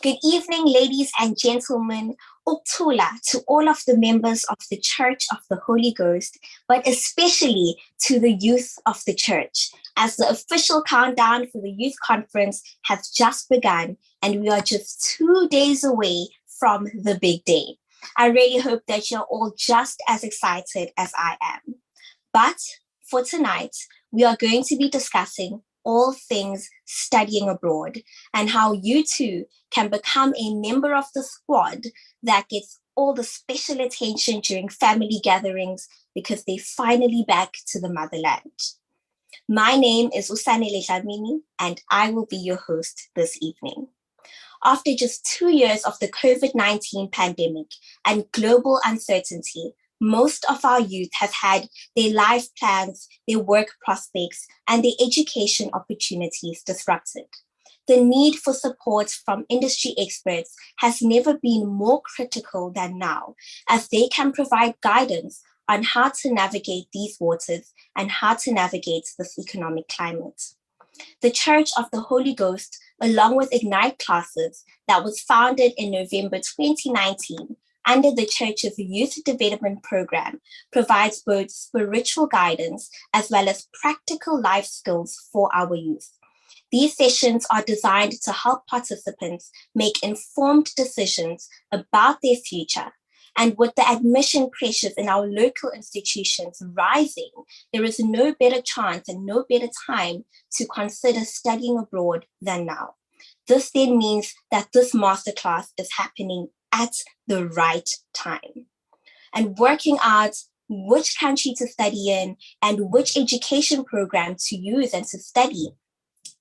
Good evening, ladies and gentlemen. Uktula to all of the members of the Church of the Holy Ghost, but especially to the youth of the church, as the official countdown for the youth conference has just begun, and we are just 2 days away from the big day. I really hope that you're all just as excited as I am. But for tonight, we are going to be discussing all things studying abroad and how you too can become a member of the squad that gets all the special attention during family gatherings because they're finally back to the motherland. My name is Usanele Dlamini, and I will be your host this evening. After just 2 years of the COVID-19 pandemic and global uncertainty, most of our youth have had their life plans, their work prospects, and their education opportunities disrupted. The need for support from industry experts has never been more critical than now, as they can provide guidance on how to navigate these waters and how to navigate this economic climate. The Church of the Holy Ghost, along with Ignite Classes, that was founded in November 2019 under the Church's Youth Development Program, provides both spiritual guidance as well as practical life skills for our youth. These sessions are designed to help participants make informed decisions about their future. And with the admission pressures in our local institutions rising, there is no better chance and no better time to consider studying abroad than now. This then means that this masterclass is happening at the right time. And working out which country to study in and which education program to use and to study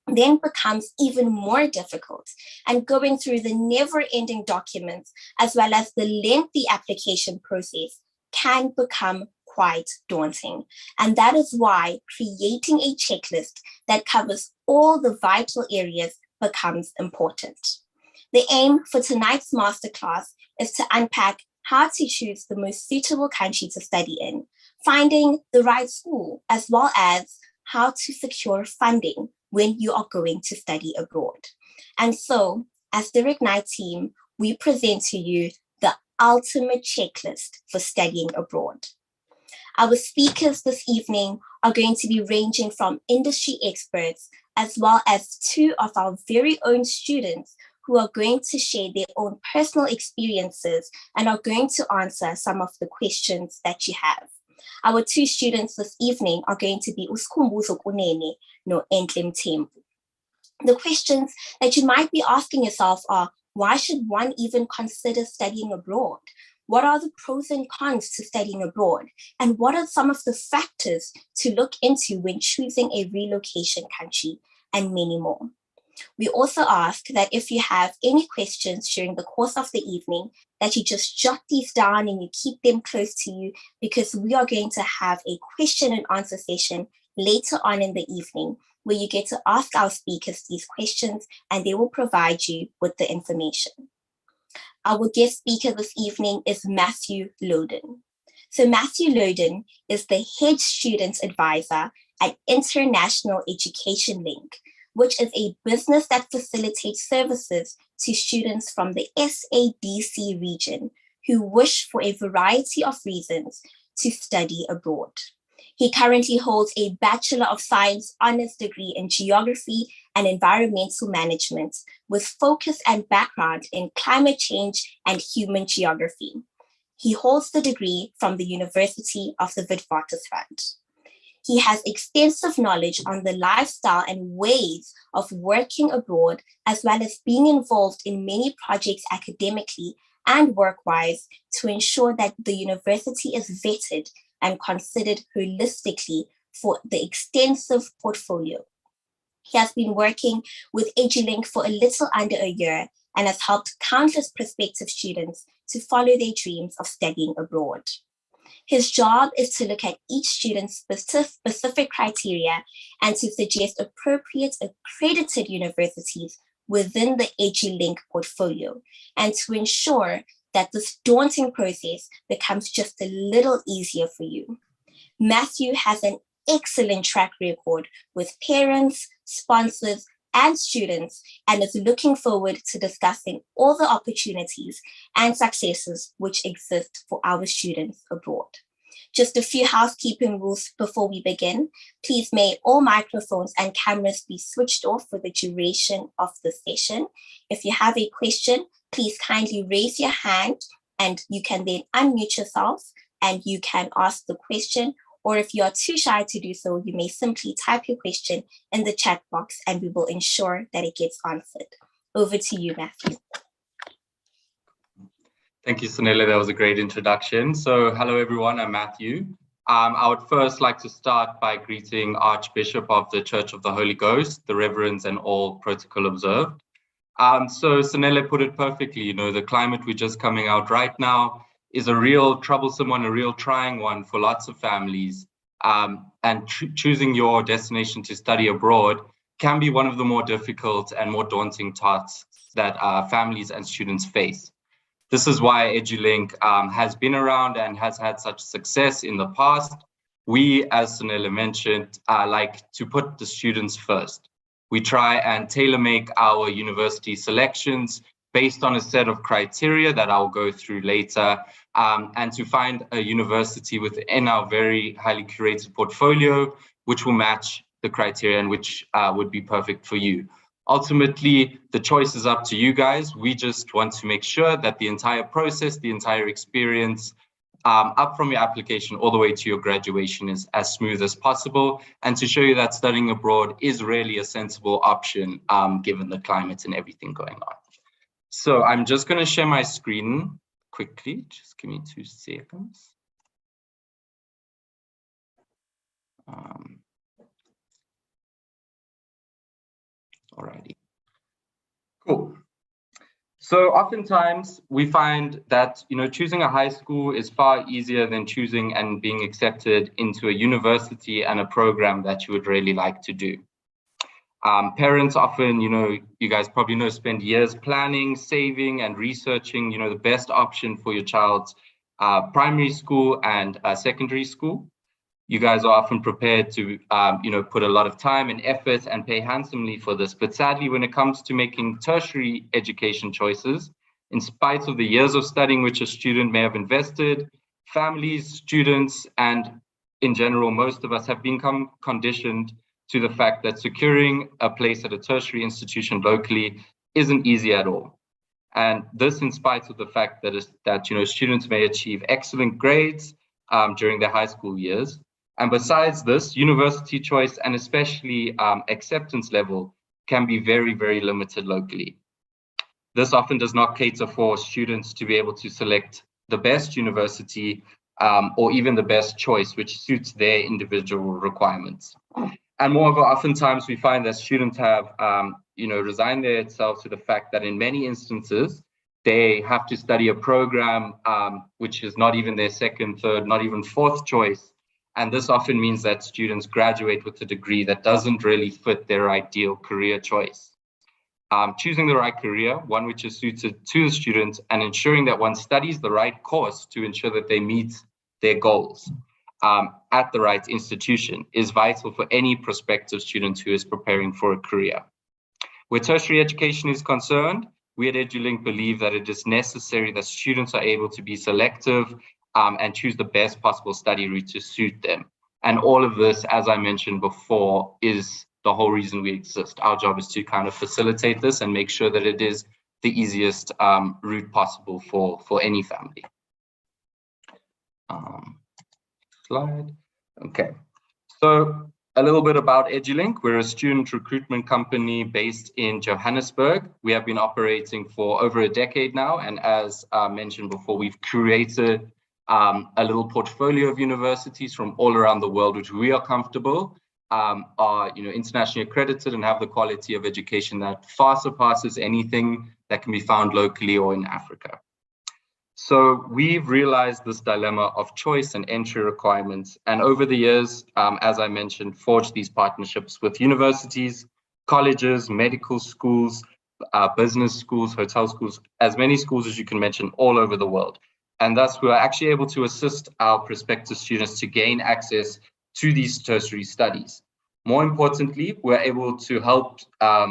then becomes even more difficult, and going through the never-ending documents as well as the lengthy application process can become quite daunting. And that is why creating a checklist that covers all the vital areas becomes important. The aim for tonight's masterclass is to unpack how to choose the most suitable country to study in, finding the right school, as well as how to secure funding when you are going to study abroad. And so, as the Ignite team, we present to you the ultimate checklist for studying abroad. Our speakers this evening are going to be ranging from industry experts as well as two of our very own students who are going to share their own personal experiences and are going to answer some of the questions that you have. Our two students this evening are going to be Usikhumbuzo Kunene no Entlem Tembu. The questions that you might be asking yourself are, why should one even consider studying abroad? What are the pros and cons to studying abroad? And what are some of the factors to look into when choosing a relocation country, and many more? We also ask that if you have any questions during the course of the evening, that you just jot these down and you keep them close to you, because we are going to have a question and answer session later on in the evening where you get to ask our speakers these questions and they will provide you with the information. Our guest speaker this evening is Matthew Loden. So Matthew Loden is the head student advisor at International Education Link, which is a business that facilitates services to students from the SADC region who wish for a variety of reasons to study abroad. He currently holds a Bachelor of Science honors degree in Geography and Environmental Management with focus and background in climate change and human geography. He holds the degree from the University of the Witwatersrand. He has extensive knowledge on the lifestyle and ways of working abroad, as well as being involved in many projects academically and work-wise to ensure that the university is vetted and considered holistically for the extensive portfolio. He has been working with Edulink for a little under a year and has helped countless prospective students to follow their dreams of studying abroad. His job is to look at each student's specific criteria and to suggest appropriate accredited universities within the Edulink portfolio, and to ensure that this daunting process becomes just a little easier for you. Matthew has an excellent track record with parents, sponsors, and students, and is looking forward to discussing all the opportunities and successes which exist for our students abroad. Just a few housekeeping rules before we begin. Please may all microphones and cameras be switched off for the duration of the session. If you have a question, please kindly raise your hand and you can then unmute yourself and you can ask the question. Or if you are too shy to do so, you may simply type your question in the chat box and we will ensure that it gets answered. Over to you, Matthew. Thank you, Sanela. That was a great introduction. So hello, everyone. I'm Matthew. I would first like to start by greeting Archbishop of the Church of the Holy Ghost, the reverends, and all protocol observed. So Sanela put it perfectly. You know, the climate we're just coming out right now is a real troublesome one, a real trying one for lots of families. And choosing your destination to study abroad can be one of the more difficult and more daunting tasks that families and students face. This is why Edulink has been around and has had such success in the past. We, as Sanela mentioned, like to put the students first. We try and tailor-make our university selections based on a set of criteria that I'll go through later, and to find a university within our very highly curated portfolio, which will match the criteria and which would be perfect for you. Ultimately, the choice is up to you guys. We just want to make sure that the entire process, the entire experience, up from your application all the way to your graduation is as smooth as possible, and to show you that studying abroad is really a sensible option given the climate and everything going on. So I'm just going to share my screen quickly. Just give me 2 seconds. Alrighty. Cool. So oftentimes we find that, you know, choosing a high school is far easier than choosing and being accepted into a university and a program that you would really like to do. Parents often, you know, you guys probably know, spend years planning, saving, and researching, you know, the best option for your child's primary school and secondary school. You guys are often prepared to, you know, put a lot of time and effort and pay handsomely for this. But sadly, when it comes to making tertiary education choices, in spite of the years of studying which a student may have invested, families, students, and in general, most of us have become conditioned to the fact that securing a place at a tertiary institution locally isn't easy at all. And this in spite of the fact that you know, students may achieve excellent grades during their high school years. And besides this, university choice and especially acceptance level can be very, very limited locally. This often does not cater for students to be able to select the best university or even the best choice, which suits their individual requirements. And moreover, oftentimes we find that students have, you know, resigned themselves to the fact that in many instances, they have to study a program which is not even their second, third, not even fourth choice. And this often means that students graduate with a degree that doesn't really fit their ideal career choice. Choosing the right career, one which is suited to the student, and ensuring that one studies the right course to ensure that they meet their goals at the right institution is vital for any prospective student who is preparing for a career. Where tertiary education is concerned, we at Edulink believe that it is necessary that students are able to be selective and choose the best possible study route to suit them. And all of this, as I mentioned before, is the whole reason we exist. Our job is to kind of facilitate this and make sure that it is the easiest route possible for any family. Slide. Okay. So a little bit about Edulink. We're a student recruitment company based in Johannesburg. We have been operating for over a decade now. And as mentioned before, we've curated a little portfolio of universities from all around the world, which we are comfortable are, you know, internationally accredited and have the quality of education that far surpasses anything that can be found locally or in Africa. So we've realized this dilemma of choice and entry requirements, and over the years, as I mentioned, forged these partnerships with universities, colleges, medical schools, business schools, hotel schools, as many schools as you can mention all over the world. And thus we are actually able to assist our prospective students to gain access to these tertiary studies. More importantly, we're able to help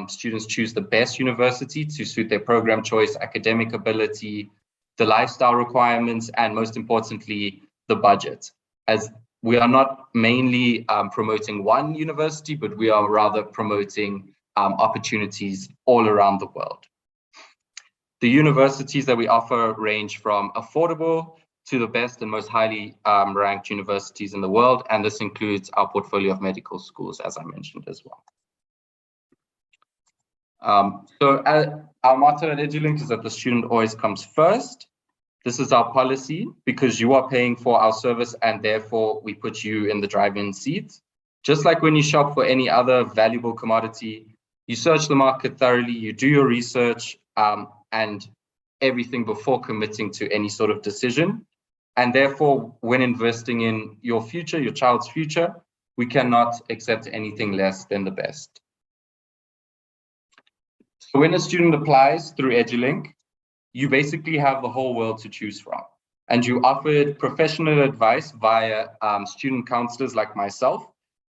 students choose the best university to suit their program choice, academic ability, the lifestyle requirements, and most importantly, the budget. As we are not mainly promoting one university, but we are rather promoting opportunities all around the world. The universities that we offer range from affordable to the best and most highly ranked universities in the world, and this includes our portfolio of medical schools, as I mentioned as well. Our motto at Edulink is that the student always comes first. This is our policy because you are paying for our service and therefore we put you in the driving seat. Just like when you shop for any other valuable commodity, you search the market thoroughly, you do your research and everything before committing to any sort of decision. And therefore, when investing in your future, your child's future, we cannot accept anything less than the best. So when a student applies through Edulink, you basically have the whole world to choose from. And you offered professional advice via student counselors like myself.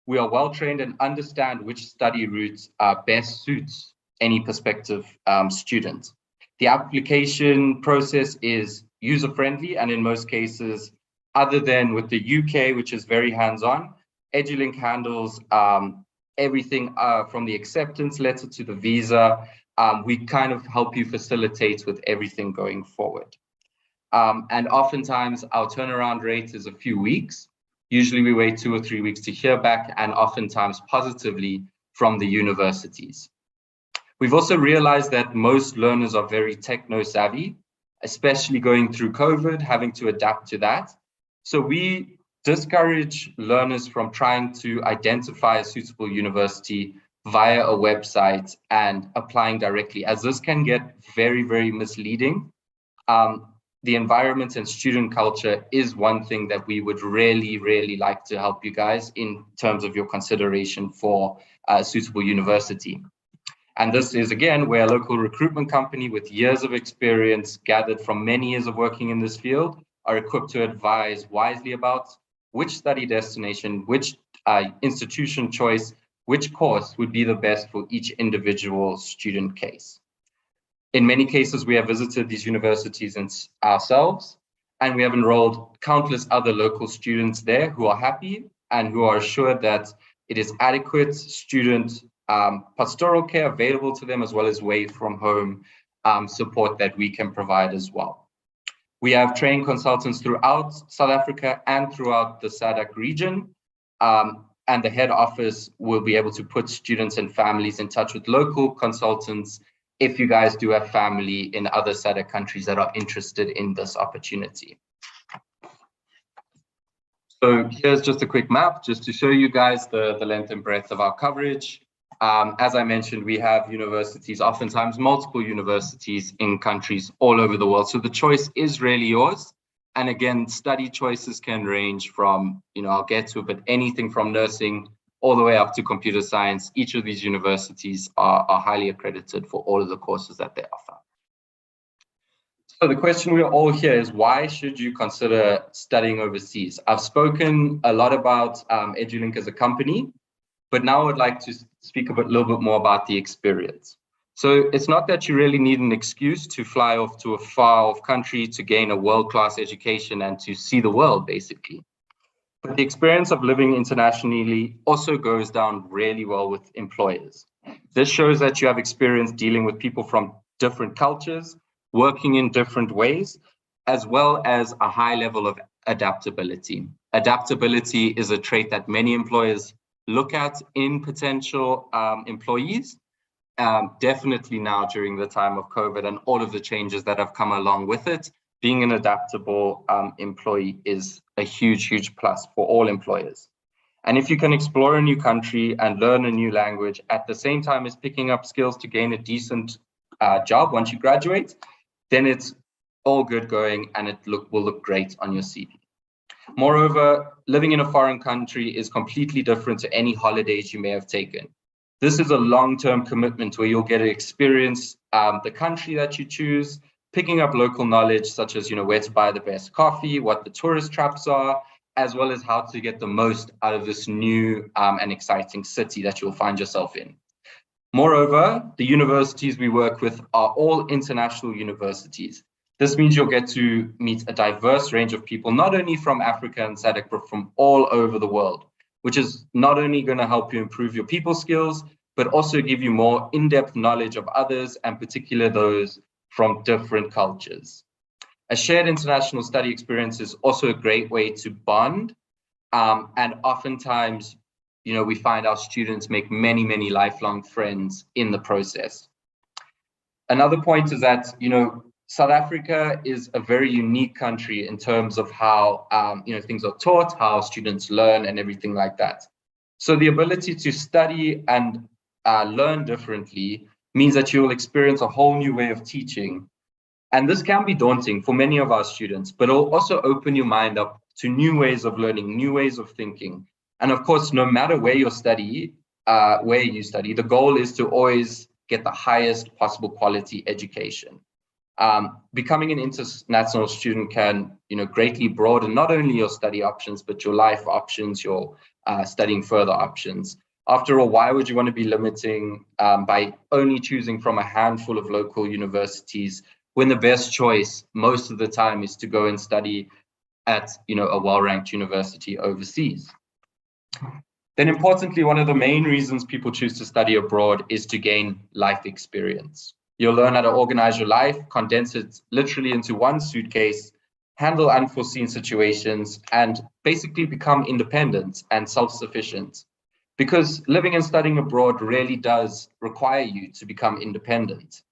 We are well trained and understand which study routes best suits any prospective student. The application process is user-friendly, and in most cases, other than with the UK, which is very hands-on, Edulink handles everything from the acceptance letter to the visa. We kind of help you facilitate with everything going forward. And oftentimes our turnaround rate is a few weeks. Usually we wait 2 or 3 weeks to hear back, and oftentimes positively from the universities. We've also realized that most learners are very techno-savvy, especially going through COVID, having to adapt to that. So we discourage learners from trying to identify a suitable university via a website and applying directly, as this can get very, very misleading. The environment and student culture is one thing that we would really, really like to help you guys in terms of your consideration for a suitable university. And this is, again, where a local recruitment company with years of experience gathered from many years of working in this field are equipped to advise wisely about which study destination, which institution choice, which course would be the best for each individual student case. In many cases, we have visited these universities ourselves, and we have enrolled countless other local students there who are happy and who are assured that it is adequate student pastoral care available to them, as well as away from home support that we can provide as well. We have trained consultants throughout South Africa and throughout the SADC region, and the head office will be able to put students and families in touch with local consultants if you guys do have family in other SADC countries that are interested in this opportunity. So here's just a quick map just to show you guys the length and breadth of our coverage. As I mentioned, we have universities, oftentimes multiple universities in countries all over the world. So the choice is really yours. And again, study choices can range from, I'll get to it, but anything from nursing all the way up to computer science. Each of these universities are highly accredited for all of the courses that they offer. So the question we're all here is, why should you consider studying overseas? I've spoken a lot about Edulink as a company, but now I would like to speak a little bit more about the experience. So it's not that you really need an excuse to fly off to a far-off country to gain a world-class education and to see the world, basically. But the experience of living internationally also goes down really well with employers. This shows that you have experience dealing with people from different cultures, working in different ways, as well as a high level of adaptability. Adaptability is a trait that many employers look at in potential employees. Definitely now during the time of COVID and all of the changes that have come along with it, being an adaptable employee is a huge, huge plus for all employers. And if you can explore a new country and learn a new language at the same time as picking up skills to gain a decent job once you graduate, then it's all good going and it will look great on your CV. Moreover, living in a foreign country is completely different to any holidays you may have taken. This is a long-term commitment where you'll get to experience the country that you choose, picking up local knowledge such as where to buy the best coffee, what the tourist traps are, as well as how to get the most out of this new and exciting city that you'll find yourself in. Moreover, the universities we work with are all international universities. This means you'll get to meet a diverse range of people, not only from Africa and SADC, but from all over the world, which is not only going to help you improve your people skills, but also give you more in-depth knowledge of others, and particularly those from different cultures. A shared international study experience is also a great way to bond, and oftentimes, we find our students make many, many lifelong friends in the process. Another point is that, South Africa is a very unique country in terms of how, things are taught, how students learn and everything like that. So the ability to study and learn differently means that you'll experience a whole new way of teaching. And this can be daunting for many of our students, but it'll also open your mind up to new ways of learning, new ways of thinking. And of course, no matter where you study, the goal is to always get the highest possible quality education. Becoming an international student can, greatly broaden not only your study options, but your life options, your studying further options. After all, why would you want to be limiting by only choosing from a handful of local universities when the best choice most of the time is to go and study at, a well-ranked university overseas? Then importantly, one of the main reasons people choose to study abroad is to gain life experience. You'll learn how to organize your life, condense it literally into one suitcase, handle unforeseen situations, and basically become independent and self-sufficient. Because living and studying abroad really does require you to become independent.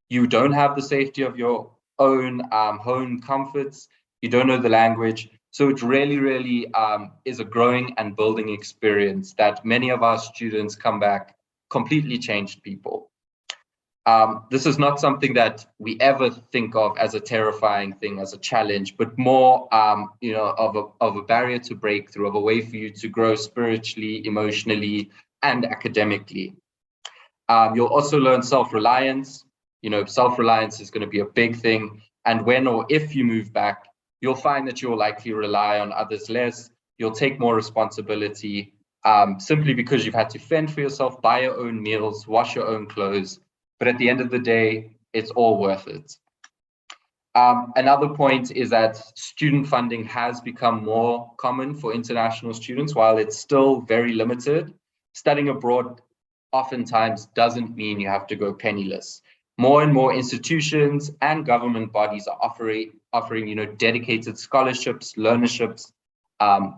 You don't have the safety of your own home comforts. You don't know the language. So it really is a growing and building experience that many of our students come back completely changed people. This is not something that we ever think of as a terrifying thing, as a challenge, but more, of a barrier to break through, of a way for you to grow spiritually, emotionally, and academically. You'll also learn self-reliance. Self-reliance is going to be a big thing. And when or if you move back, you'll find that you'll likely rely on others less. You'll take more responsibility simply because you've had to fend for yourself, buy your own meals, wash your own clothes. But at the end of the day, it's all worth it. Another point is that student funding has become more common for international students. While it's still very limited, studying abroad oftentimes doesn't mean you have to go penniless. More and more institutions and government bodies are offering dedicated scholarships, learnerships,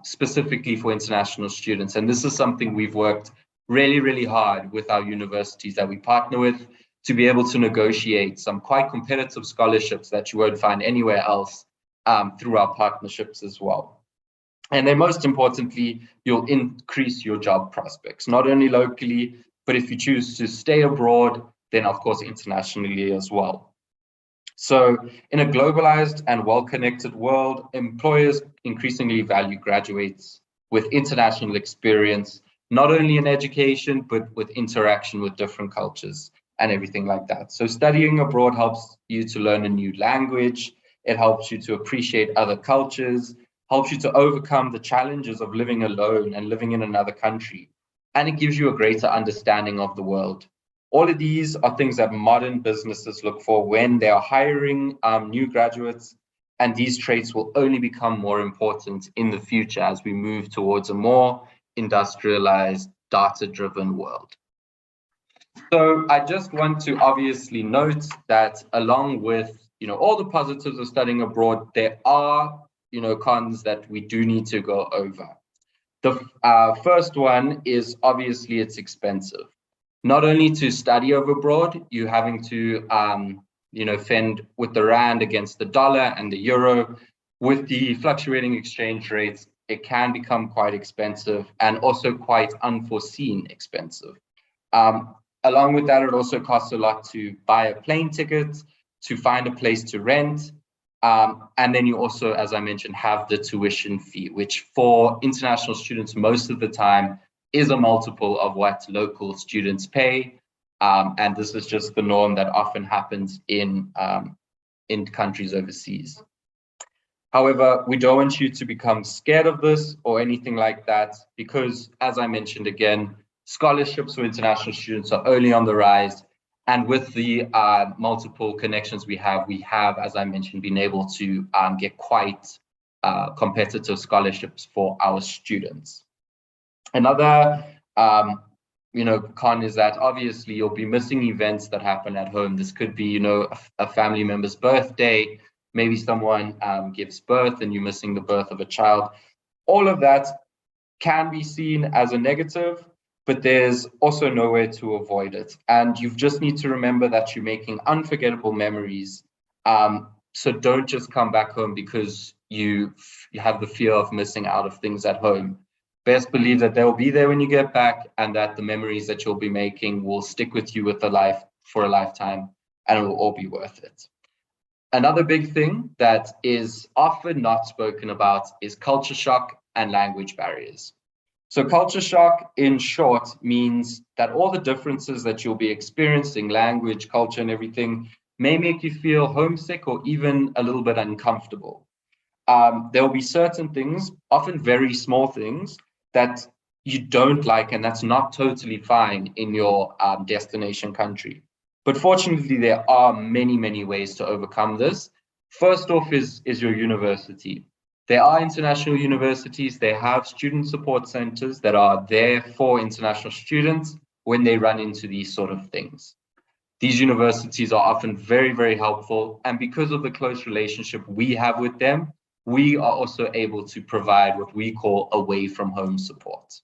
specifically for international students. And this is something we've worked really hard with our universities that we partner with to be able to negotiate some quite competitive scholarships that you won't find anywhere else through our partnerships as well. And then most importantly, you'll increase your job prospects, not only locally, but if you choose to stay abroad, then of course internationally as well. So in a globalized and well-connected world, employers increasingly value graduates with international experience, not only in education, but with interaction with different cultures and everything like that. So studying abroad helps you to learn a new language. It helps you to appreciate other cultures, helps you to overcome the challenges of living alone and living in another country. And it gives you a greater understanding of the world. All of these are things that modern businesses look for when they are hiring new graduates. And these traits will only become more important in the future as we move towards a more industrialized, data-driven world. So I just want to obviously note that along with all the positives of studying abroad, there are cons that we do need to go over. The first one is obviously it's expensive. Not only to study abroad, you're having to fend with the rand against the dollar and the euro. With the fluctuating exchange rates, it can become quite expensive and also quite unforeseen expensive. Along with that, it also costs a lot to buy a plane ticket, to find a place to rent. And then you also, as I mentioned, have the tuition fee, which for international students, most of the time is a multiple of what local students pay. And this is just the norm that often happens in countries overseas. However, we don't want you to become scared of this or anything like that, because as I mentioned again, scholarships for international students are only on the rise. And with the multiple connections we have, as I mentioned, been able to get quite competitive scholarships for our students. Another con is that obviously you'll be missing events that happen at home. This could be, a family member's birthday, maybe someone gives birth and you're missing the birth of a child. All of that can be seen as a negative, but there's also nowhere to avoid it. And you just need to remember that you're making unforgettable memories. So don't just come back home because you have the fear of missing out of things at home. Best believe that they'll be there when you get back, and that the memories that you'll be making will stick with you for a lifetime, and it will all be worth it. Another big thing that is often not spoken about is culture shock and language barriers. So culture shock, in short, means that all the differences that you'll be experiencing, language, culture, and everything, may make you feel homesick or even a little bit uncomfortable. There will be certain things, often very small things, that you don't like, and that's not totally fine in your destination country. But fortunately, there are many, many ways to overcome this. First off is your university. There are international universities. They have student support centers that are there for international students when they run into these sort of things. These universities are often very, very helpful. And because of the close relationship we have with them, we are also able to provide what we call away from home support.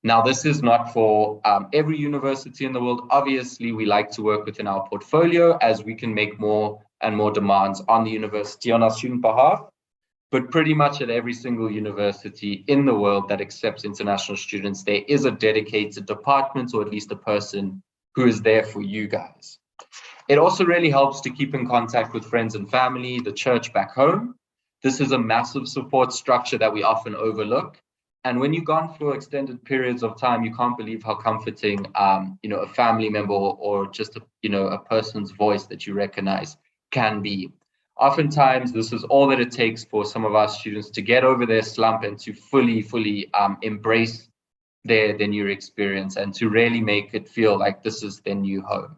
Now, this is not for every university in the world. Obviously, we like to work within our portfolio as we can make more and more demands on the university on our student behalf. But pretty much at every single university in the world that accepts international students, there is a dedicated department, or at least a person who is there for you guys. It also really helps to keep in contact with friends and family, the church back home. This is a massive support structure that we often overlook. And when you've gone for extended periods of time, you can't believe how comforting, a family member or just a person's voice that you recognize can be. Oftentimes, this is all that it takes for some of our students to get over their slump and to fully embrace their new experience and to really make it feel like this is their new home.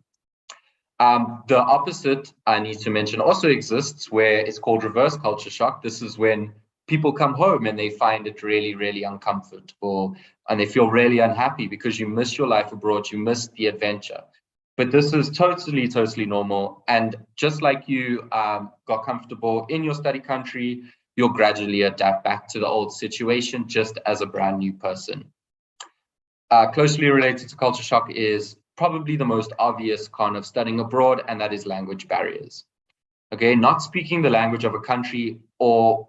The opposite, I need to mention, also exists, where it's called reverse culture shock. This is when people come home and they find it really, really uncomfortable and they feel really unhappy because you miss your life abroad, you miss the adventure. But this is totally normal. And just like you got comfortable in your study country, you'll gradually adapt back to the old situation just as a brand new person. Closely related to culture shock is probably the most obvious con of studying abroad, and that is language barriers. Okay, not speaking the language of a country, or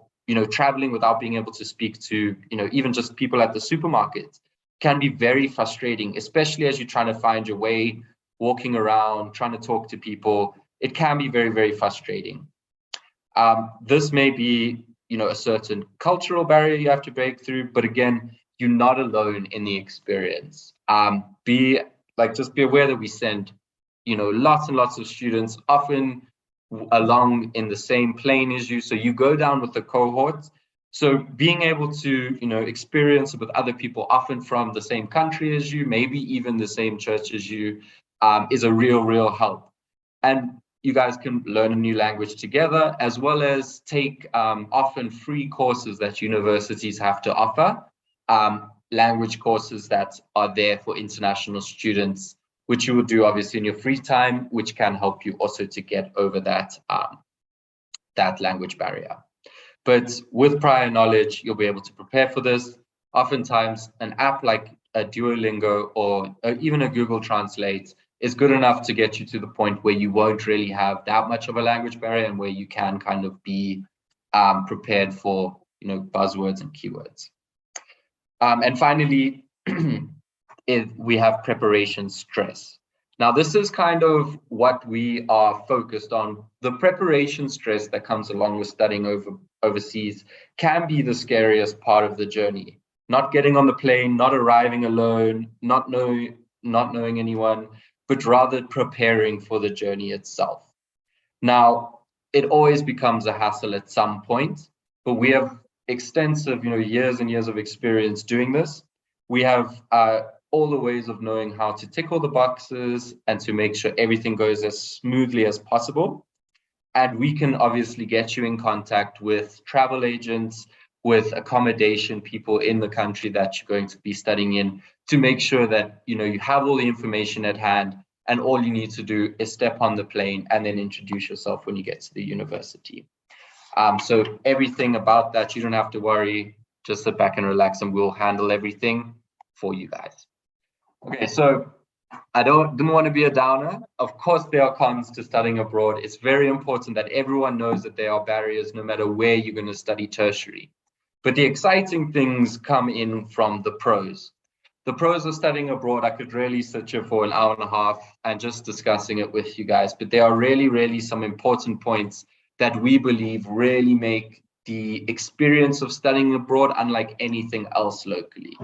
traveling without being able to speak to even just people at the supermarket can be very frustrating, especially as you're trying to find your way, walking around, trying to talk to people. It can be very, very frustrating. This may be a certain cultural barrier you have to break through, but again, you're not alone in the experience. Just be aware that we send lots and lots of students, often along in the same plane as you, so you go down with the cohort. So being able to experience it with other people, often from the same country as you, maybe even the same church as you, is a real help. And you guys can learn a new language together, as well as take often free courses that universities have to offer, language courses that are there for international students, which you will do obviously in your free time, which can help you also to get over that language barrier. But with prior knowledge, you'll be able to prepare for this. Oftentimes, an app like a Duolingo or even a Google Translate is good enough to get you to the point where you won't really have that much of a language barrier, and where you can kind of be prepared for buzzwords and keywords. And finally, we have preparation stress. Now, this is kind of what we are focused on. The preparation stress that comes along with studying overseas can be the scariest part of the journey. Not getting on the plane, not arriving alone, not knowing anyone, but rather preparing for the journey itself. Now, it always becomes a hassle at some point, but we have extensive, years and years of experience doing this. We have all the ways of knowing how to tick all the boxes and to make sure everything goes as smoothly as possible. And we can obviously get you in contact with travel agents, with accommodation people in the country that you're going to be studying in, to make sure that you have all the information at hand, and all you need to do is step on the plane and then introduce yourself when you get to the university. So everything about that, you don't have to worry. Just sit back and relax, and we'll handle everything for you guys. Okay, so I didn't want to be a downer. Of course, there are cons to studying abroad. It's very important that everyone knows that there are barriers no matter where you're going to study tertiary. But the exciting things come in from the pros. The pros of studying abroad, I could really sit here for an hour and a half and just discussing it with you guys. But there are really, really some important points that we believe really make the experience of studying abroad unlike anything else locally.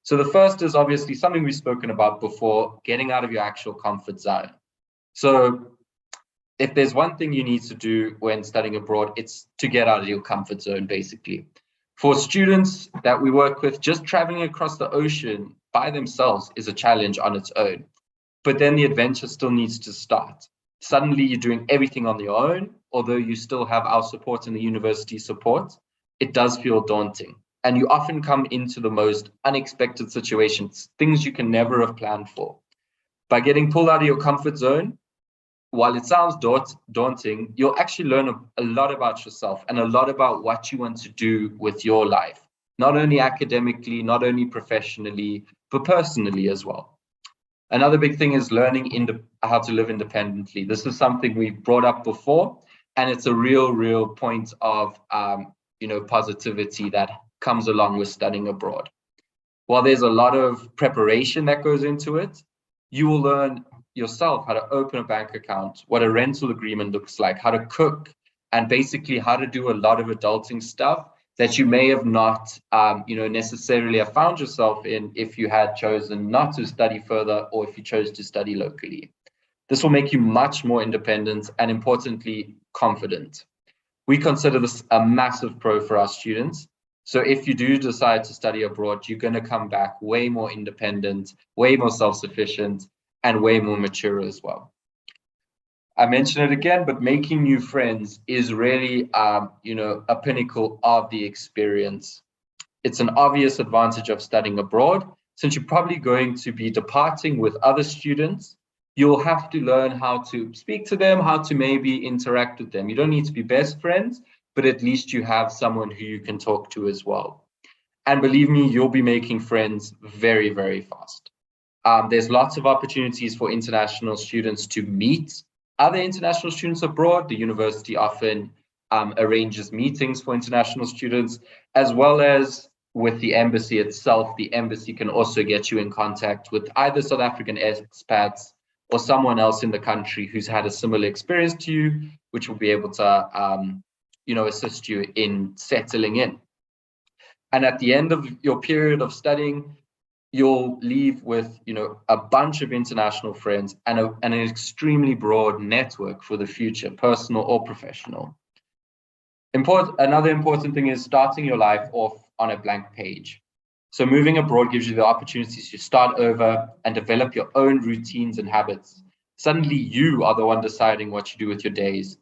So the first is obviously something we've spoken about before, getting out of your actual comfort zone. So if there's one thing you need to do when studying abroad, it's to get out of your comfort zone, basically. For students that we work with, just traveling across the ocean by themselves is a challenge on its own. But then the adventure still needs to start. Suddenly you're doing everything on your own, although you still have our support and the university support. It does feel daunting. And you often come into the most unexpected situations, things you can never have planned for. By getting pulled out of your comfort zone, while it sounds daunting, you'll actually learn a lot about yourself and a lot about what you want to do with your life, not only academically, not only professionally, but personally as well. Another big thing is learning how to live independently. This is something we've brought up before, and it's a real point of positivity that comes along with studying abroad. While there's a lot of preparation that goes into it, you will learn yourself how to open a bank account, what a rental agreement looks like, how to cook, and basically how to do a lot of adulting stuff that you may have not necessarily have found yourself in if you had chosen not to study further or if you chose to study locally. This will make you much more independent and, importantly, confident. We consider this a massive pro for our students. So if you do decide to study abroad, you're going to come back way more independent, way more self-sufficient, and way more mature as well. I mention it again, but making new friends is really, a pinnacle of the experience. It's an obvious advantage of studying abroad. Since you're probably going to be departing with other students, you'll have to learn how to speak to them, how to maybe interact with them. You don't need to be best friends, but at least you have someone who you can talk to as well. And believe me, you'll be making friends very, very fast. There's lots of opportunities for international students to meet other international students abroad. The university often arranges meetings for international students, as well as with the embassy itself. The embassy can also get you in contact with either South African expats or someone else in the country who's had a similar experience to you, which will be able to assist you in settling in. And at the end of your period of studying, you'll leave with a bunch of international friends and an extremely broad network for the future, personal or professional. Another important thing is starting your life off on a blank page. So moving abroad gives you the opportunities to start over and develop your own routines and habits. Suddenly you are the one deciding what you do with your days.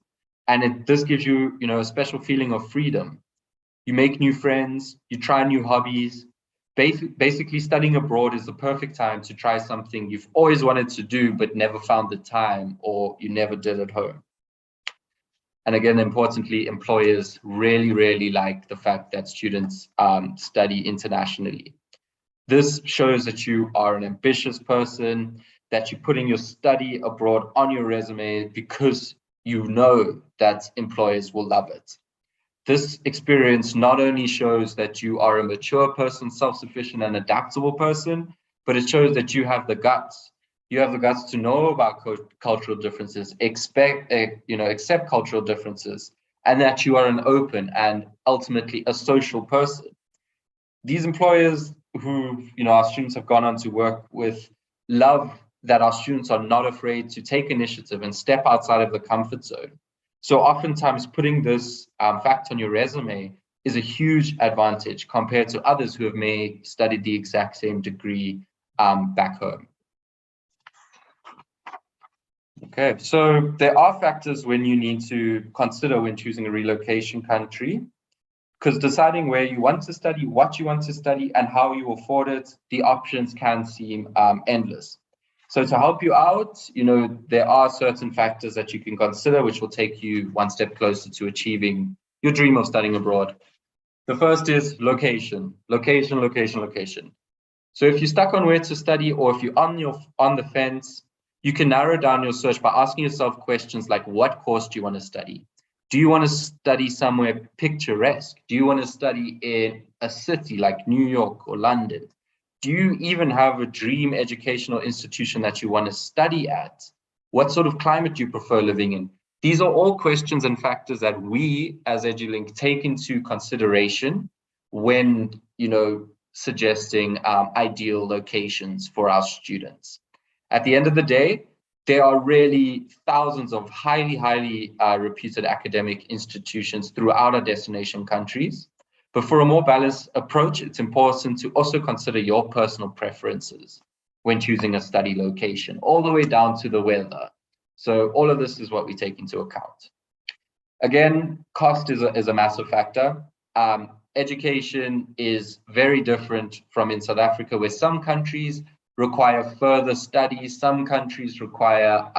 And this gives you, a special feeling of freedom. You make new friends, you try new hobbies. Basically, studying abroad is the perfect time to try something you've always wanted to do, but never found the time or you never did at home. And again, importantly, employers really, really like the fact that students study internationally. This shows that you are an ambitious person, that you're putting your study abroad on your resume because you know that employers will love it. This experience not only shows that you are a mature person, self-sufficient and adaptable person, but it shows that you have the guts. You have the guts to know about cultural differences, accept cultural differences, and that you are an open and ultimately a social person. These employers who our students have gone on to work with love that our students are not afraid to take initiative and step outside of the comfort zone. So oftentimes putting this fact on your resume is a huge advantage compared to others who have may studied the exact same degree back home. Okay, so there are factors when you need to consider when choosing a relocation country, because deciding where you want to study, what you want to study, and how you afford it, the options can seem endless. So to help you out, there are certain factors that you can consider, which will take you one step closer to achieving your dream of studying abroad. The first is location, location, location, location. So if you're stuck on where to study, or if you're on the fence, you can narrow down your search by asking yourself questions like, what course do you want to study? Do you want to study somewhere picturesque? Do you want to study in a city like New York or London? Do you even have a dream educational institution that you want to study at? What sort of climate do you prefer living in? These are all questions and factors that we as Edulink take into consideration when, suggesting ideal locations for our students. At the end of the day, there are really thousands of highly reputed academic institutions throughout our destination countries. But for a more balanced approach, it's important to also consider your personal preferences when choosing a study location, all the way down to the weather. So all of this is what we take into account. Again, cost is a massive factor. Education is very different from in South Africa, where some countries require further studies, some countries require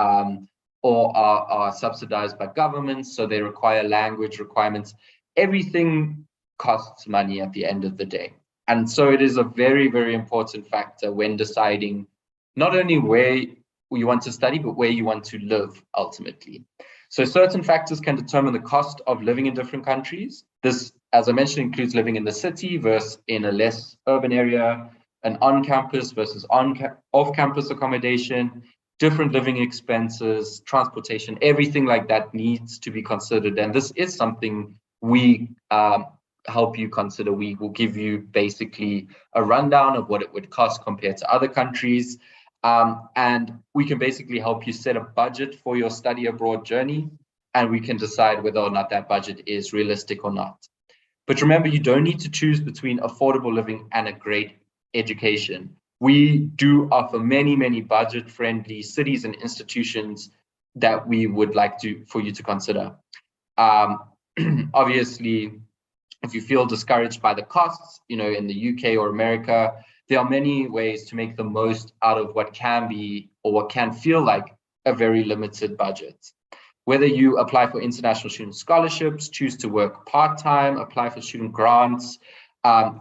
or are subsidized by governments, so they require language requirements. Everything costs money at the end of the day. And so it is a very, very important factor when deciding not only where you want to study, but where you want to live ultimately. So certain factors can determine the cost of living in different countries. This, as I mentioned, includes living in the city versus in a less urban area, an on-campus versus off-campus accommodation, different living expenses, transportation, everything like that needs to be considered. And this is something we help you consider. We will give you basically a rundown of what it would cost compared to other countries. And we can basically help you set a budget for your study abroad journey, and we can decide whether or not that budget is realistic or not. But remember, you don't need to choose between affordable living and a great education. We do offer many budget-friendly cities and institutions that we would like for you to consider. Obviously, if you feel discouraged by the costs, in the UK or America, there are many ways to make the most out of what can be or what can feel like a very limited budget. Whether you apply for international student scholarships, choose to work part-time, apply for student grants,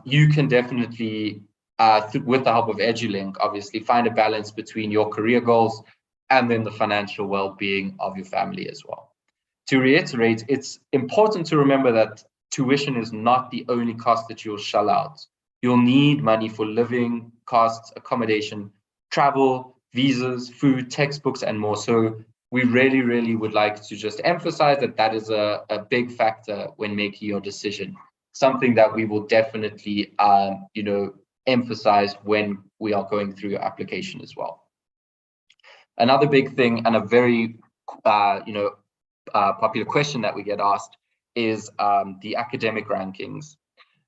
you can definitely, with the help of Edulink, obviously find a balance between your career goals and then the financial well-being of your family as well. To reiterate, it's important to remember that tuition is not the only cost that you'll shell out. You'll need money for living costs, accommodation, travel, visas, food, textbooks, and more. So we really would like to just emphasize that is a big factor when making your decision. Something that we will definitely, emphasize when we are going through your application as well. Another big thing and a very, popular question that we get asked is the academic rankings.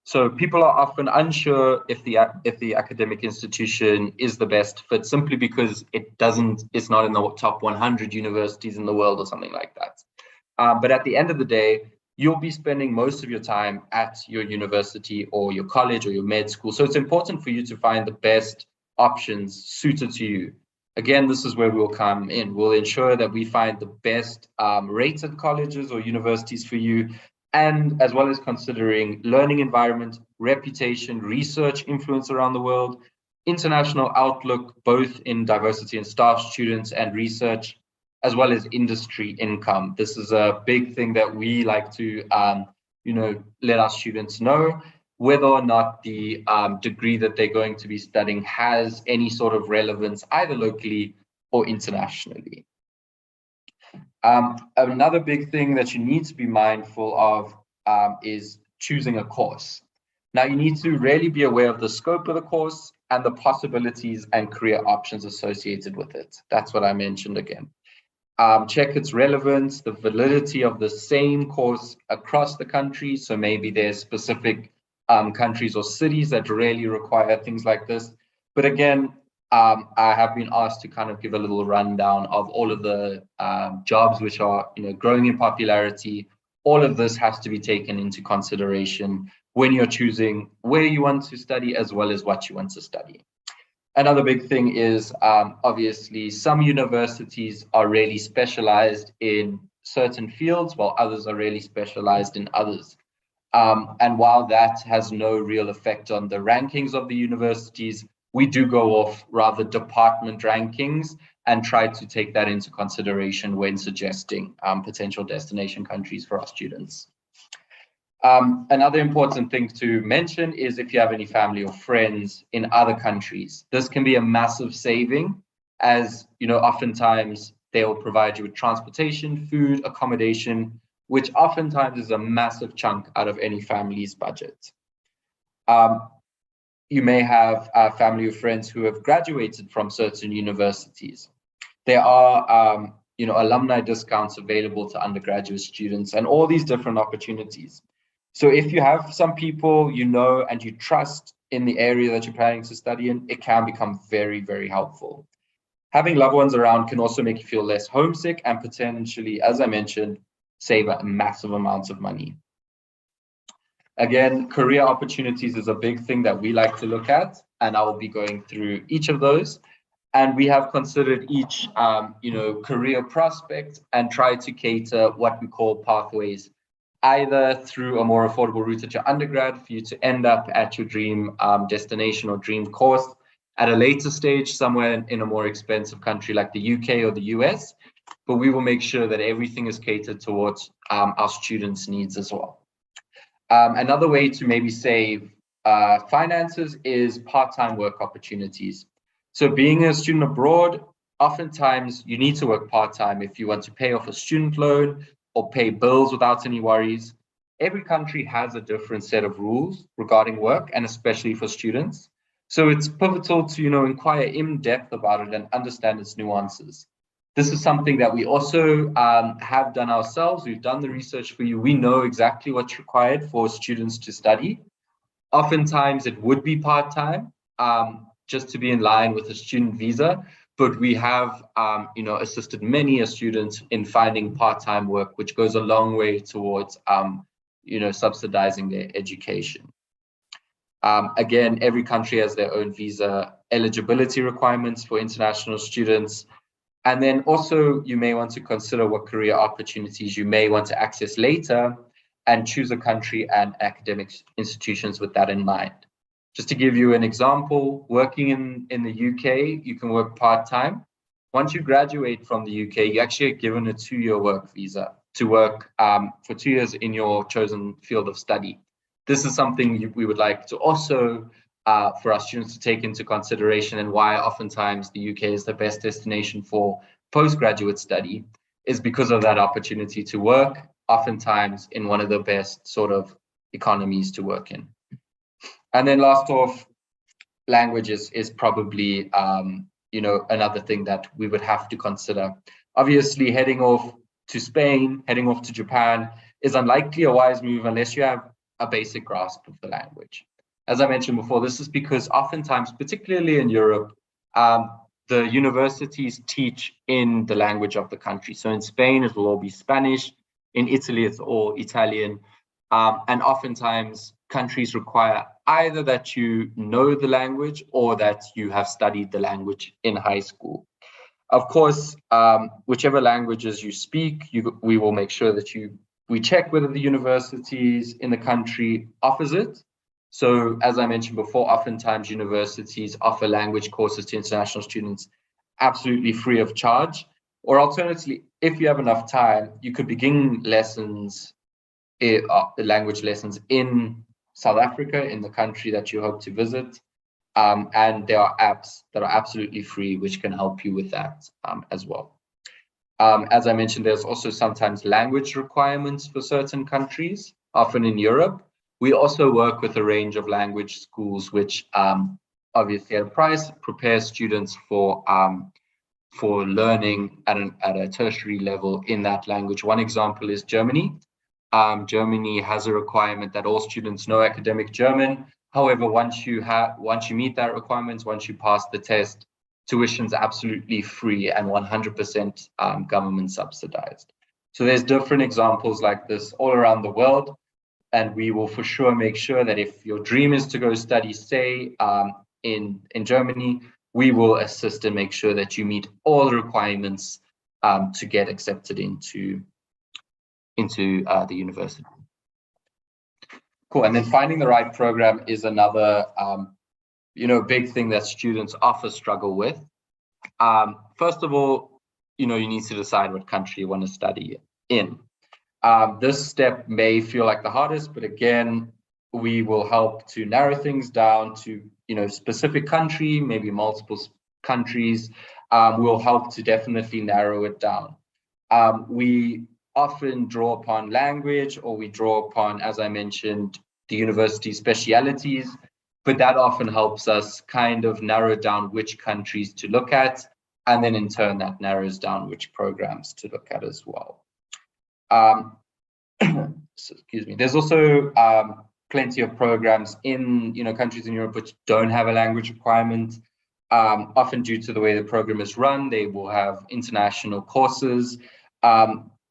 So people are often unsure if the academic institution is the best fit simply because it's not in the top 100 universities in the world or something like that. But at the end of the day, you'll be spending most of your time at your university or your college or your med school. So it's important for you to find the best options suited to you. Again, this is where we'll come in. We'll ensure that we find the best rated colleges or universities for you, and as well as considering learning environment, reputation, research influence around the world, international outlook, both in diversity in staff, students, and research, as well as industry income. This is a big thing that we like to, let our students know, whether or not the degree that they're going to be studying has any sort of relevance, either locally or internationally. Another big thing that you need to be mindful of is choosing a course. Now, you need to really be aware of the scope of the course and the possibilities and career options associated with it. That's what I mentioned again. check its relevance, the validity of the same course across the country. So maybe there's specific countries or cities that really require things like this. But again, I have been asked to kind of give a little rundown of all of the jobs which are, growing in popularity. All of this has to be taken into consideration when you're choosing where you want to study as well as what you want to study. Another big thing is obviously some universities are really specialized in certain fields while others are really specialized in others. And while that has no real effect on the rankings of the universities, we do go off rather department rankings and try to take that into consideration when suggesting potential destination countries for our students. Another important thing to mention is if you have any family or friends in other countries, this can be a massive saving, as oftentimes they will provide you with transportation, food, accommodation, which oftentimes is a massive chunk out of any family's budget. You may have family or friends who have graduated from certain universities. There are alumni discounts available to undergraduate students and all these different opportunities. So if you have some people and you trust in the area that you're planning to study in, it can become very, very helpful. Having loved ones around can also make you feel less homesick and potentially, as I mentioned, save a massive amounts of money. Again, career opportunities is a big thing that we like to look at, and I will be going through each of those. And we have considered each, career prospect and tried to cater what we call pathways, either through a more affordable route at your undergrad for you to end up at your dream destination or dream course at a later stage somewhere in a more expensive country like the UK or the US. But we will make sure that everything is catered towards our students' needs as well. Another way to maybe save finances is part-time work opportunities. So being a student abroad, oftentimes you need to work part-time if you want to pay off a student loan or pay bills without any worries. Every country has a different set of rules regarding work, and especially for students. So it's pivotal to, inquire in depth about it and understand its nuances. This is something that we also have done ourselves. We've done the research for you. We know exactly what's required for students to study. Oftentimes it would be part-time, just to be in line with a student visa. But we have, assisted many students in finding part-time work, which goes a long way towards, subsidizing their education. Again, every country has their own visa eligibility requirements for international students. And then also you may want to consider what career opportunities you may want to access later and choose a country and academic institutions with that in mind. Just to give you an example, working in the UK, you can work part-time. Once you graduate from the UK, you actually get given a 2-year work visa to work for 2 years in your chosen field of study. This is something we would like to also for our students to take into consideration, and why oftentimes the UK is the best destination for postgraduate study is because of that opportunity to work, oftentimes in one of the best sort of economies to work in. And then last off, languages is probably, another thing that we would have to consider. Obviously, heading off to Spain, heading off to Japan is unlikely a wise move unless you have a basic grasp of the language. As I mentioned before, this is because oftentimes, particularly in Europe, the universities teach in the language of the country. So in Spain, it will all be Spanish. In Italy, it's all Italian. And oftentimes, countries require either that you know the language or that you have studied the language in high school. Of course, whichever languages you speak, we will make sure that we check whether the universities in the country offers it. So as I mentioned before, oftentimes universities offer language courses to international students absolutely free of charge. Or alternatively, if you have enough time, you could begin lessons, the language lessons in South Africa, in the country that you hope to visit. And there are apps that are absolutely free, which can help you with that as well. As I mentioned, there's also sometimes language requirements for certain countries, often in Europe. We also work with a range of language schools, which obviously at a price prepare students for for learning at a tertiary level in that language. One example is Germany. Germany has a requirement that all students know academic German. However, once you meet that requirement, once you pass the test, tuition's absolutely free and 100% government subsidized. So there's different examples like this all around the world, and we will for sure make sure that if your dream is to go study, say, in Germany, we will assist and make sure that you meet all the requirements to get accepted into the university. Cool. And then finding the right program is another big thing that students often struggle with. First of all, you need to decide what country you want to study in. This step may feel like the hardest, but again, we will help to narrow things down to specific country, maybe multiple countries. We'll help to definitely narrow it down. We often draw upon language, or we draw upon, as I mentioned, the university specialities, but that often helps us kind of narrow down which countries to look at, and then in turn that narrows down which programs to look at as well. Excuse me. There's also plenty of programs in countries in Europe which don't have a language requirement. Often due to the way the program is run, they will have international courses.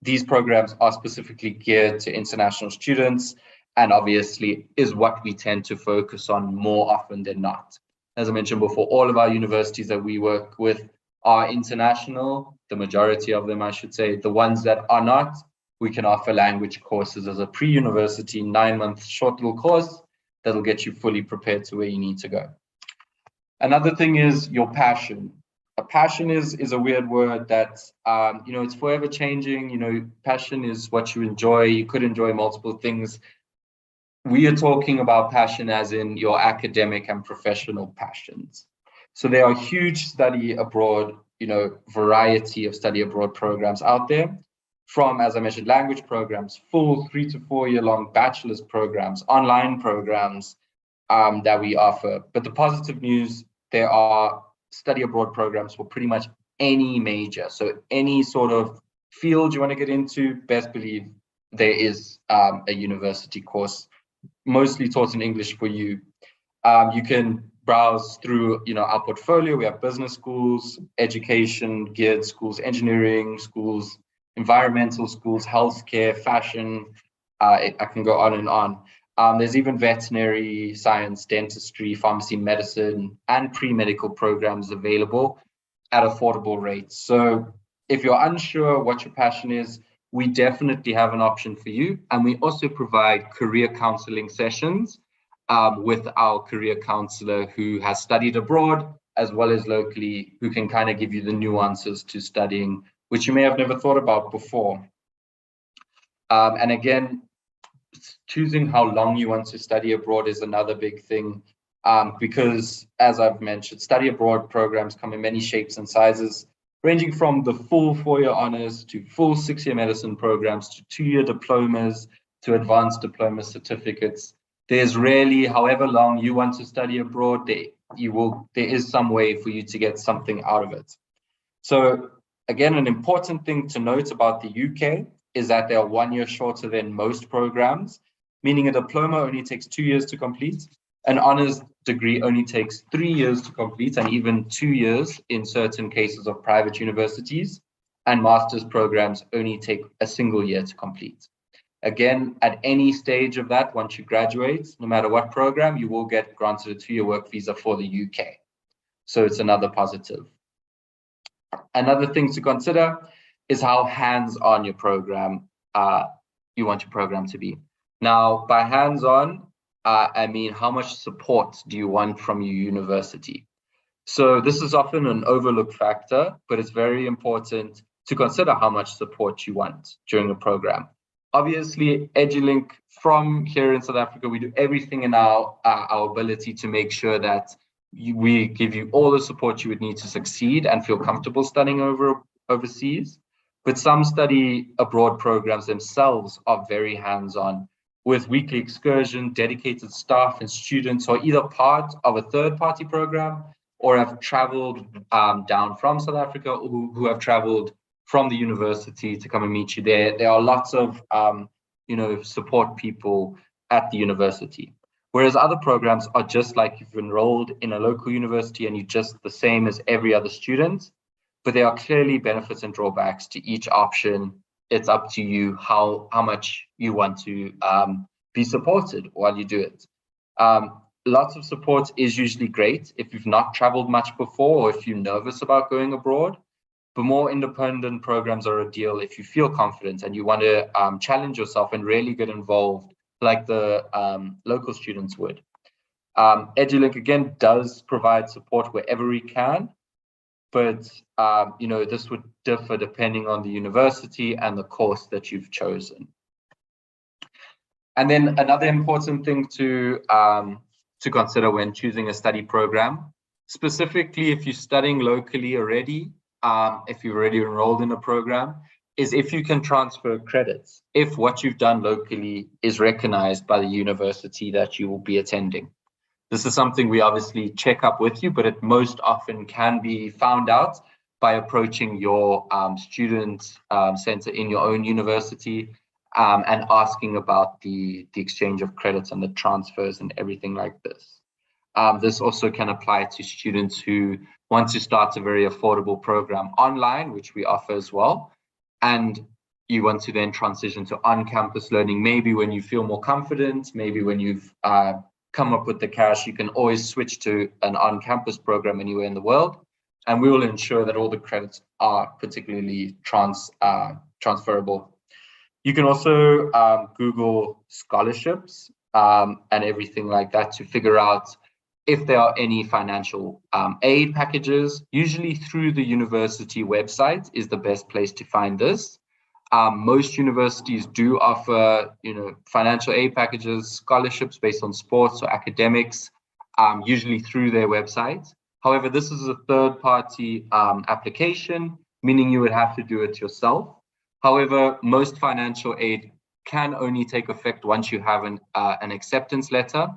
These programs are specifically geared to international students, and obviously is what we tend to focus on more often than not. As I mentioned before, all of our universities that we work with are international, the majority of them, I should say. The ones that are not, we can offer language courses as a pre-university 9-month short little course that'll get you fully prepared to where you need to go. Another thing is your passion. A passion is a weird word that, it's forever changing. Passion is what you enjoy. You could enjoy multiple things. We are talking about passion as in your academic and professional passions. So there are huge study abroad, variety of study abroad programs out there, from, as I mentioned, language programs, full 3 to 4 year long bachelor's programs, online programs that we offer. But the positive news, there are study abroad programs for pretty much any major. So any sort of field you want to get into, best believe there is a university course, mostly taught in English for you. You can browse through, our portfolio. We have business schools, education geared schools, engineering schools, environmental schools, healthcare, fashion. I can go on and on. There's even veterinary science, dentistry, pharmacy, medicine, and pre-medical programs available at affordable rates. So if you're unsure what your passion is, we definitely have an option for you. And we also provide career counseling sessions with our career counselor who has studied abroad as well as locally, who can kind of give you the nuances to studying, which you may have never thought about before. And again, choosing how long you want to study abroad is another big thing, because, as I've mentioned, study abroad programs come in many shapes and sizes, ranging from the full 4-year honors to full 6-year medicine programs to 2-year diplomas to advanced diploma certificates. There's rarely, however long you want to study abroad, there is some way for you to get something out of it. So again, an important thing to note about the UK is that they are 1 year shorter than most programs, meaning a diploma only takes 2 years to complete. An honors degree only takes 3 years to complete, and even 2 years in certain cases of private universities. And master's programs only take a single year to complete. Again, at any stage of that, once you graduate, no matter what program, you will get granted a 2-year work visa for the UK. So it's another positive. Another thing to consider is how hands-on your program, you want your program to be. Now, by hands-on, I mean, how much support do you want from your university? So this is often an overlooked factor, but it's very important to consider how much support you want during a program. Obviously, Edulink, from here in South Africa, we do everything in our ability to make sure that we give you all the support you would need to succeed and feel comfortable studying overseas. But some study abroad programs themselves are very hands-on, with weekly excursion, dedicated staff and students who are either part of a third-party program or have traveled down from South Africa, or who have traveled from the university to come and meet you there. There are lots of support people at the university. Whereas other programs are just like you've enrolled in a local university and you're just the same as every other student, but there are clearly benefits and drawbacks to each option. It's up to you how much you want to be supported while you do it. Lots of support is usually great if you've not traveled much before or if you're nervous about going abroad. But more independent programs are ideal if you feel confident and you want to challenge yourself and really get involved like the local students would. Edulink, again, does provide support wherever we can, but this would differ depending on the university and the course that you've chosen. And then another important thing to consider when choosing a study program, specifically if you're studying locally already, if you've already enrolled in a program, is if you can transfer credits, if what you've done locally is recognized by the university that you will be attending. This is something we obviously check up with you, but it most often can be found out by approaching your student center in your own university and asking about the exchange of credits and the transfers and everything like this. This also can apply to students who want to start a very affordable program online, which we offer as well. And you want to then transition to on-campus learning, maybe when you feel more confident, maybe when you've come up with the cash, you can always switch to an on-campus program anywhere in the world. And we will ensure that all the credits are particularly transferable. You can also Google scholarships and everything like that to figure out if there are any financial aid packages. Usually through the university website is the best place to find this. Most universities do offer, financial aid packages, scholarships based on sports or academics, usually through their website. However, this is a third-party application, meaning you would have to do it yourself. However, most financial aid can only take effect once you have an acceptance letter.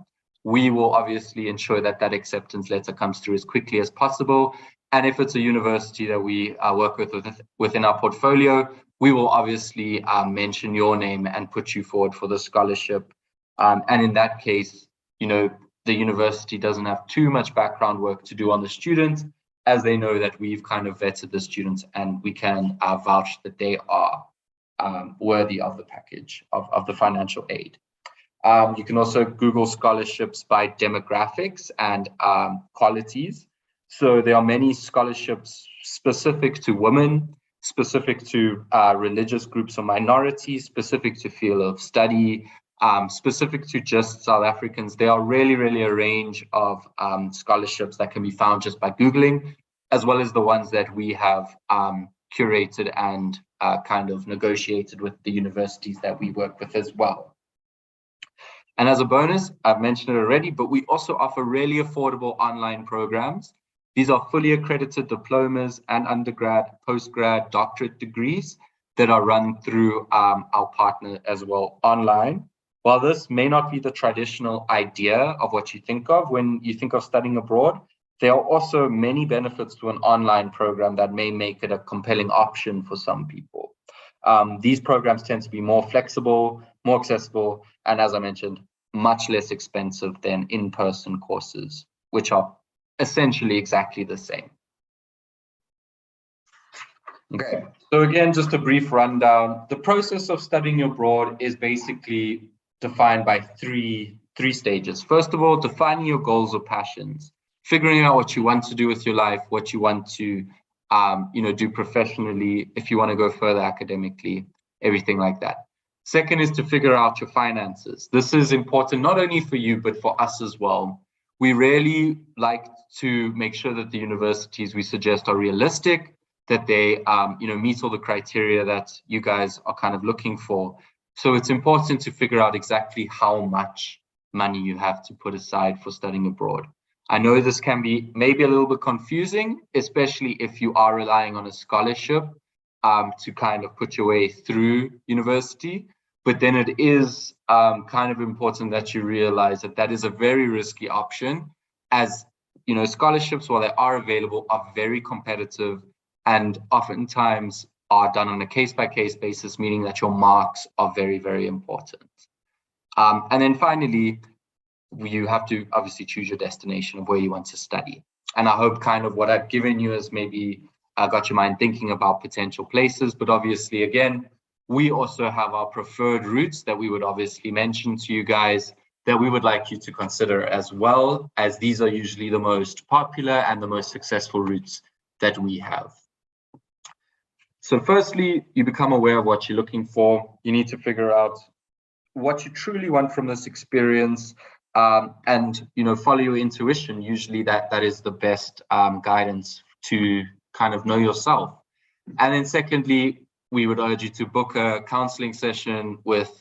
We will obviously ensure that that acceptance letter comes through as quickly as possible. And if it's a university that we work with within our portfolio, we will obviously mention your name and put you forward for the scholarship. And in that case, the university doesn't have too much background work to do on the student, as they know that we've kind of vetted the students and we can vouch that they are worthy of the package of the financial aid. You can also Google scholarships by demographics and qualities. So there are many scholarships specific to women, specific to religious groups or minorities, specific to field of study, specific to just South Africans. There are really a range of scholarships that can be found just by Googling, as well as the ones that we have curated and kind of negotiated with the universities that we work with as well. And as a bonus, I've mentioned it already, but we also offer really affordable online programs. These are fully accredited diplomas and undergrad, postgrad, doctorate degrees that are run through our partner as well online. While this may not be the traditional idea of what you think of when you think of studying abroad, there are also many benefits to an online program that may make it a compelling option for some people. These programs tend to be more flexible, more accessible, and as I mentioned, much less expensive than in-person courses, which are essentially exactly the same. Okay, so again, just a brief rundown. The process of studying abroad is basically defined by three stages. First of all, defining your goals or passions, figuring out what you want to do with your life, what you want to do professionally, if you want to go further academically, everything like that. Second is to figure out your finances. This is important not only for you, but for us as well. We really like to make sure that the universities we suggest are realistic, that they meet all the criteria that you guys are kind of looking for. So it's important to figure out exactly how much money you have to put aside for studying abroad. I know this can be maybe a little bit confusing, especially if you are relying on a scholarship to kind of put your way through university. But then it is kind of important that you realize that that is a very risky option, as scholarships, while they are available, are very competitive and oftentimes are done on a case-by-case basis, meaning that your marks are very, very important. And then finally, you have to obviously choose your destination of where you want to study. And I hope kind of what I've given you has maybe got your mind thinking about potential places. But obviously, again, we also have our preferred routes that we would obviously mention to you guys that we would like you to consider as well, as these are usually the most popular and the most successful routes that we have. So firstly, you become aware of what you're looking for. You need to figure out what you truly want from this experience, and follow your intuition. Usually that is the best guidance to kind of know yourself. And then secondly, we would urge you to book a counseling session with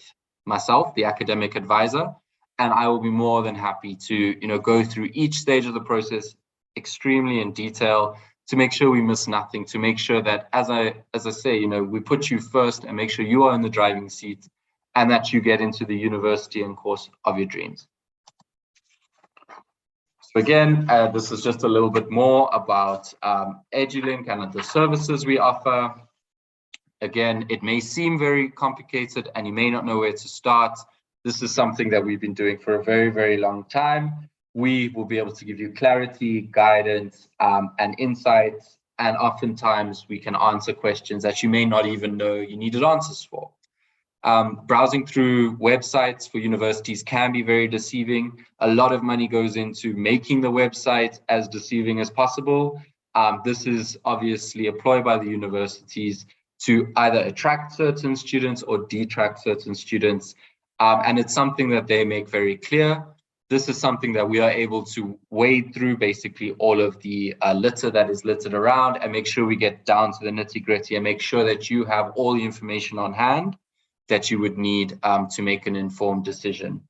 myself, the academic advisor, and I will be more than happy to go through each stage of the process extremely in detail to make sure we miss nothing, to make sure that, as I say, we put you first and make sure you are in the driving seat and that you get into the university and course of your dreams. So again, this is just a little bit more about Edulink and the services we offer. Again, it may seem very complicated and you may not know where to start. This is something that we've been doing for a very, very long time. We will be able to give you clarity, guidance, and insights. And oftentimes we can answer questions that you may not even know you needed answers for. Browsing through websites for universities can be very deceiving. A lot of money goes into making the website as deceiving as possible. This is obviously a ploy by the universities to either attract certain students or detract certain students. And it's something that they make very clear. This is something that we are able to wade through basically all of the litter that is littered around and make sure we get down to the nitty-gritty and make sure that you have all the information on hand that you would need to make an informed decision.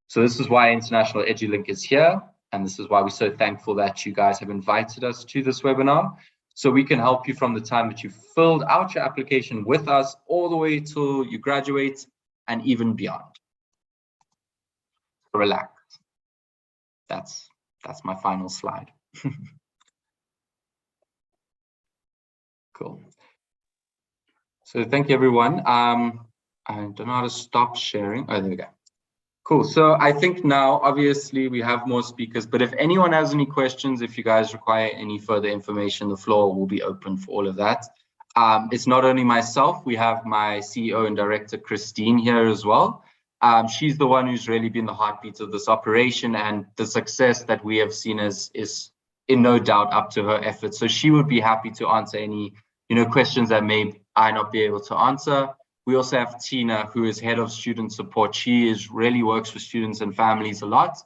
So this is why International Edulink is here. And this is why we're so thankful that you guys have invited us to this webinar. So we can help you from the time that you filled out your application with us all the way till you graduate and even beyond. So relax. That's my final slide. Cool. So thank you, everyone. I don't know how to stop sharing. Oh, there we go. Cool. So I think now, obviously, we have more speakers, but if anyone has any questions, if you guys require any further information, the floor will be open for all of that. It's not only myself, we have my CEO and director, Christine, here as well. She's the one who's really been the heartbeat of this operation, and the success that we have seen is in no doubt up to her efforts. So she would be happy to answer any questions that may I not be able to answer. We also have Tina, who is head of student support. She really works with students and families a lot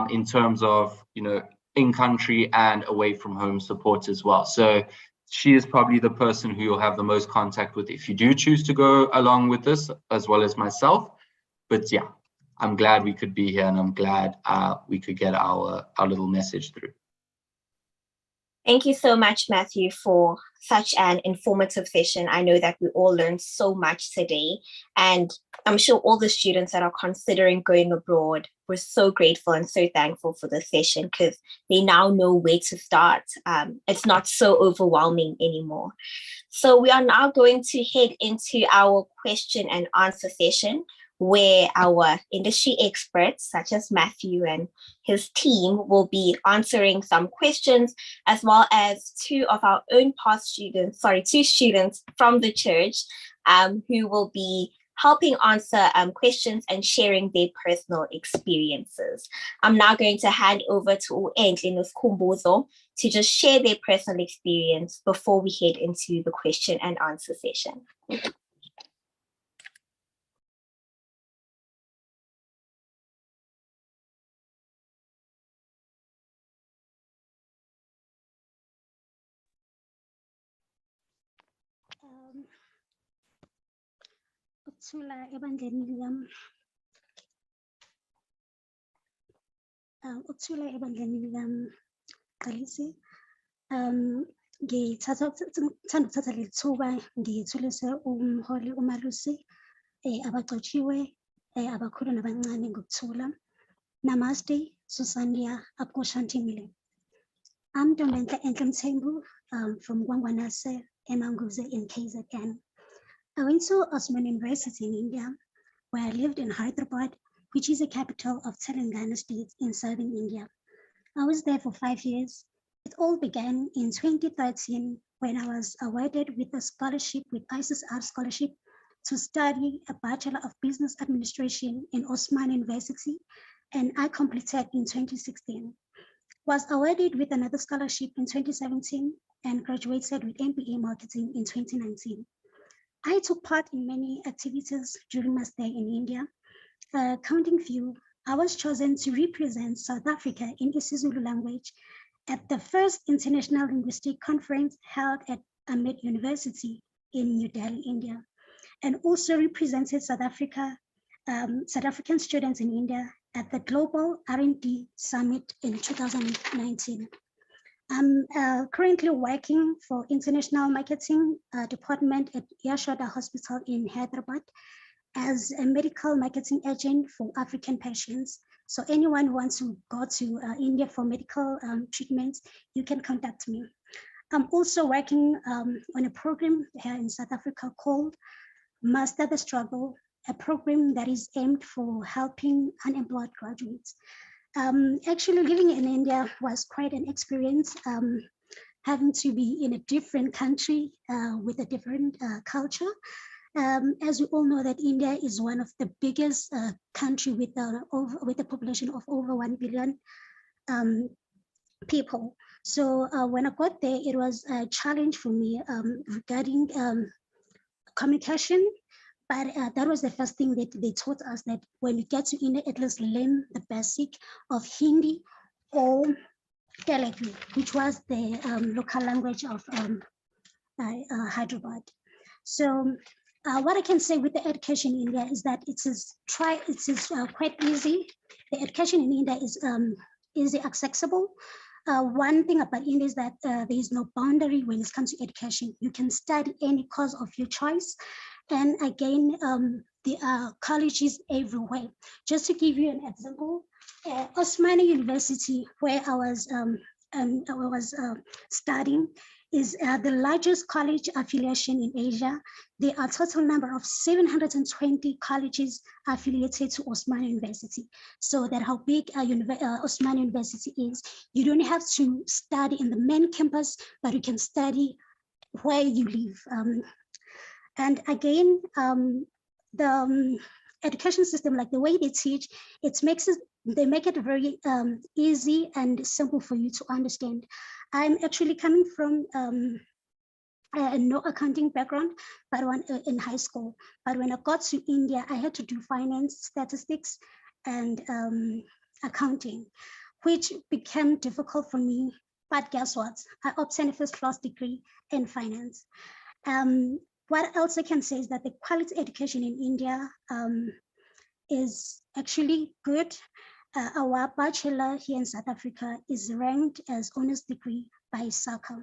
in terms of in country and away from home support as well. So she is probably the person who you'll have the most contact with if you do choose to go along with this, as well as myself. But yeah, I'm glad we could be here, and I'm glad we could get our little message through. Thank you so much, Matthew, for such an informative session. I know that we all learned so much today, and I'm sure all the students that are considering going abroad were so grateful and so thankful for the session because they now know where to start. It's not so overwhelming anymore. So we are now going to head into our question and answer session, where our industry experts, such as Matthew and his team, will be answering some questions, as well as two students from the church who will be helping answer questions and sharing their personal experiences. I'm now going to hand over to Uendle Kumbuzo to just share their personal experience before we head into the question and answer session. Ukuthula ebandleni likaMqalisi, ngithanda ukuthatha leli thuba ngithulise umholi uMalusi, abagcotshiwe, abakhulu nabancane ngokuthula. Namaste, Susandia, Apko Shantimile. I'm Domenta Enkamtembu from Gwangwanase, Emanguze in KZN. I went to Osman University in India, where I lived in Hyderabad, which is the capital of Telangana state in southern India. I was there for 5 years. It all began in 2013 when I was awarded with a scholarship, with ISIS Art Scholarship, to study a Bachelor of Business Administration in Osman University, and I completed in 2016. Was awarded with another scholarship in 2017 and graduated with MBA Marketing in 2019. I took part in many activities during my stay in India. Counting few, I was chosen to represent South Africa in isiZulu language at the first International Linguistic Conference held at Ahmed University in New Delhi, India, and also represented South African students in India at the Global R&D Summit in 2019. I'm currently working for International Marketing Department at Yashoda Hospital in Hyderabad as a medical marketing agent for African patients. So anyone who wants to go to India for medical treatments, you can contact me. I'm also working on a program here in South Africa called Master the Struggle, a program that is aimed for helping unemployed graduates. Actually, living in India was quite an experience, having to be in a different country with a different culture. As we all know that India is one of the biggest country with a population of over 1 billion people. So when I got there, it was a challenge for me regarding communication. But that was the first thing that they taught us, that when you get to India, at least learn the basic of Hindi or Telugu, which was the local language of Hyderabad. So what I can say with the education in India is that it is quite easy. The education in India is easy accessible. One thing about India is that there is no boundary when it comes to education. You can study any course of your choice. And again, there are colleges everywhere. Just to give you an example, Osmani University, where I was studying, is the largest college affiliation in Asia. There are a total number of 720 colleges affiliated to Osmani University. So that how big Osmani University is. You don't have to study in the main campus, but you can study where you live. And again, the education system, like the way they teach, they make it very easy and simple for you to understand. I'm actually coming from a no accounting background, but in high school. But when I got to India, I had to do finance, statistics, and accounting, which became difficult for me. But guess what? I obtained a first-class degree in finance. What else I can say is that the quality education in India is actually good. Our bachelor here in South Africa is ranked as honors degree by SACA.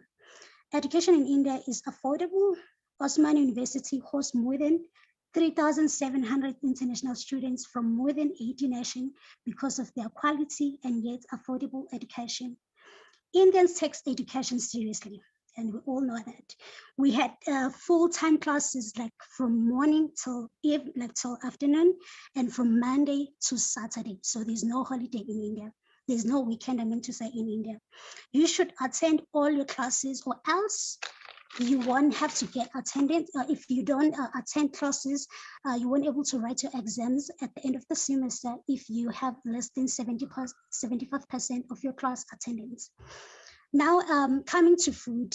Education in India is affordable. Osman University hosts more than 3,700 international students from more than 80 nations because of their quality and yet affordable education. Indians take education seriously, and we all know that. We had full-time classes, like from morning till afternoon, and from Monday to Saturday. So there's no holiday in India. There's no weekend, I meant to say, in India. You should attend all your classes, or else you won't have to get attendance. If you don't attend classes, you won't be able to write your exams at the end of the semester if you have less than 75% of your class attendance. Now coming to food.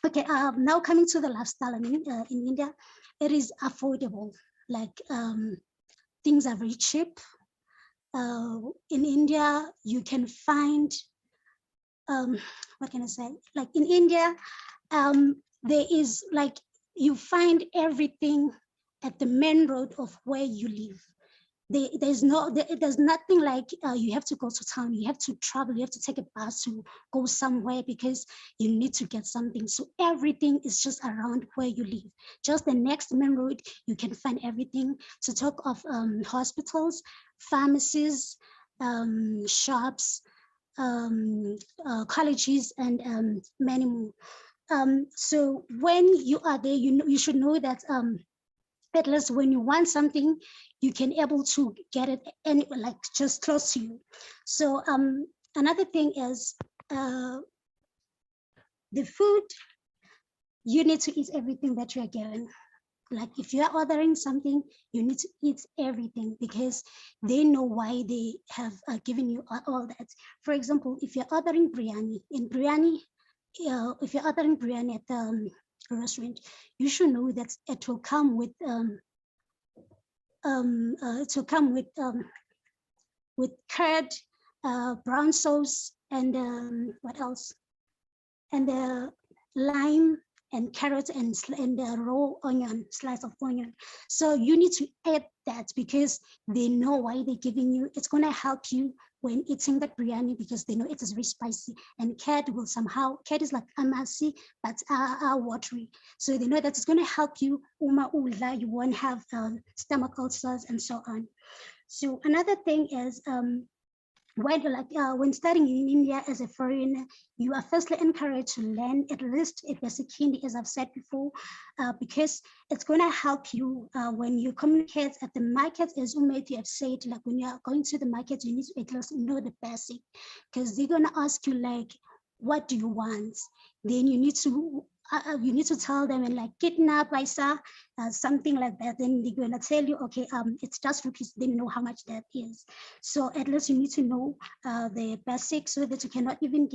Okay, now coming to the lifestyle in India, it is affordable. Like things are very cheap. In India, you can find, what can I say? Like in India, there is like, you find everything at the main road of where you live. There's nothing like you have to go to town, you have to travel, you have to take a bus to go somewhere because you need to get something. So everything is just around where you live. Just the next main road, you can find everything. To talk of hospitals, pharmacies, shops, colleges, and many more. So when you are there, you should know that at least when you want something, you can able to get it like just close to you. So another thing is the food. You need to eat everything that you are given. Like if you are ordering something, you need to eat everything because they know why they have given you all that. For example, if you're ordering biryani, if you're ordering biryani at the restaurant, you should know that it will come with with curd, brown sauce, and what else? And the lime and carrot and the raw onion, slice of onion. So you need to add that because they know why they're giving you. It's gonna help you when eating that biryani because they know it is very spicy, and curd is like amasi but watery. So they know that it's gonna help you. You won't have stomach ulcers and so on. So another thing is when studying in India as a foreigner, you are firstly encouraged to learn at least a basic Hindi, as I've said before, because it's going to help you when you communicate at the market. As Umayt, you have said, like when you are going to the market, you need to at least know the basic, because they're going to ask you like, what do you want? Then you need to tell them and like kidnap paisa, something like that. Then they're gonna tell you, okay, it's just rupees. Then you know how much that is. So at least you need to know the basics so that you cannot even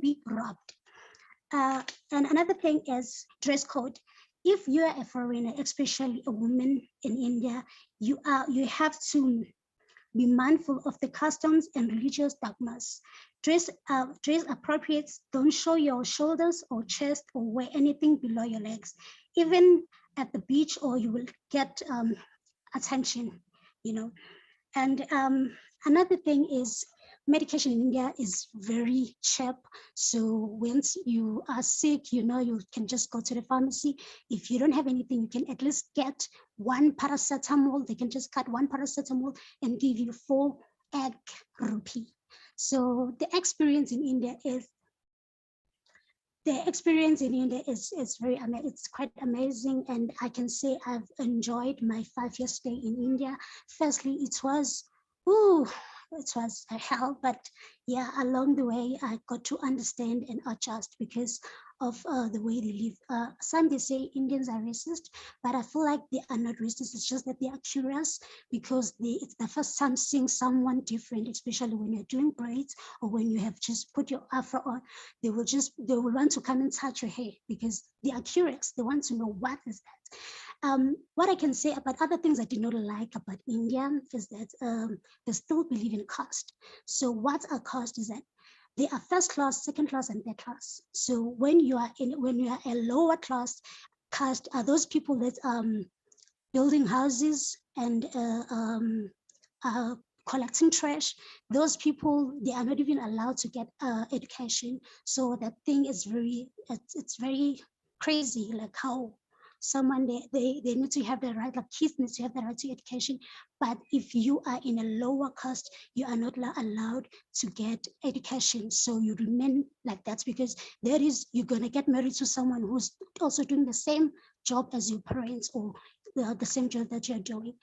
be robbed. And another thing is dress code. If you are a foreigner, especially a woman in India, you have to be mindful of the customs and religious dogmas. Dress appropriate. Don't show your shoulders or chest or wear anything below your legs. Even at the beach, or you will get attention, you know. And another thing is medication in India is very cheap. So once you are sick, you can just go to the pharmacy. If you don't have anything, you can at least get one paracetamol. They can just cut one paracetamol and give you 4 egg rupee. So the experience in India is it's quite amazing, and I can say I've enjoyed my 5-year stay in India. Firstly, it was a hell, but yeah, along the way I got to understand and adjust because of the way they live. Some they say Indians are racist, but I feel like they are not racist. It's just that they are curious because it's the first time seeing someone different, especially when you're doing braids or when you have just put your afro on. They will want to come and touch your hair because they are curious. They want to know what is that. What I can say about other things I did not like about India is that they still believe in caste. So what a caste is that they are first class, second class, and third class. So when you are a lower class caste, are those people that building houses and collecting trash. Those people, they are not even allowed to get education. So that thing is it's very crazy, like how someone they need to have the right, like kids need to have the right to education. But if you are in a lower caste, you are not allowed to get education. So you remain like that because you're gonna get married to someone who's also doing the same job as your parents or the same job that you're doing.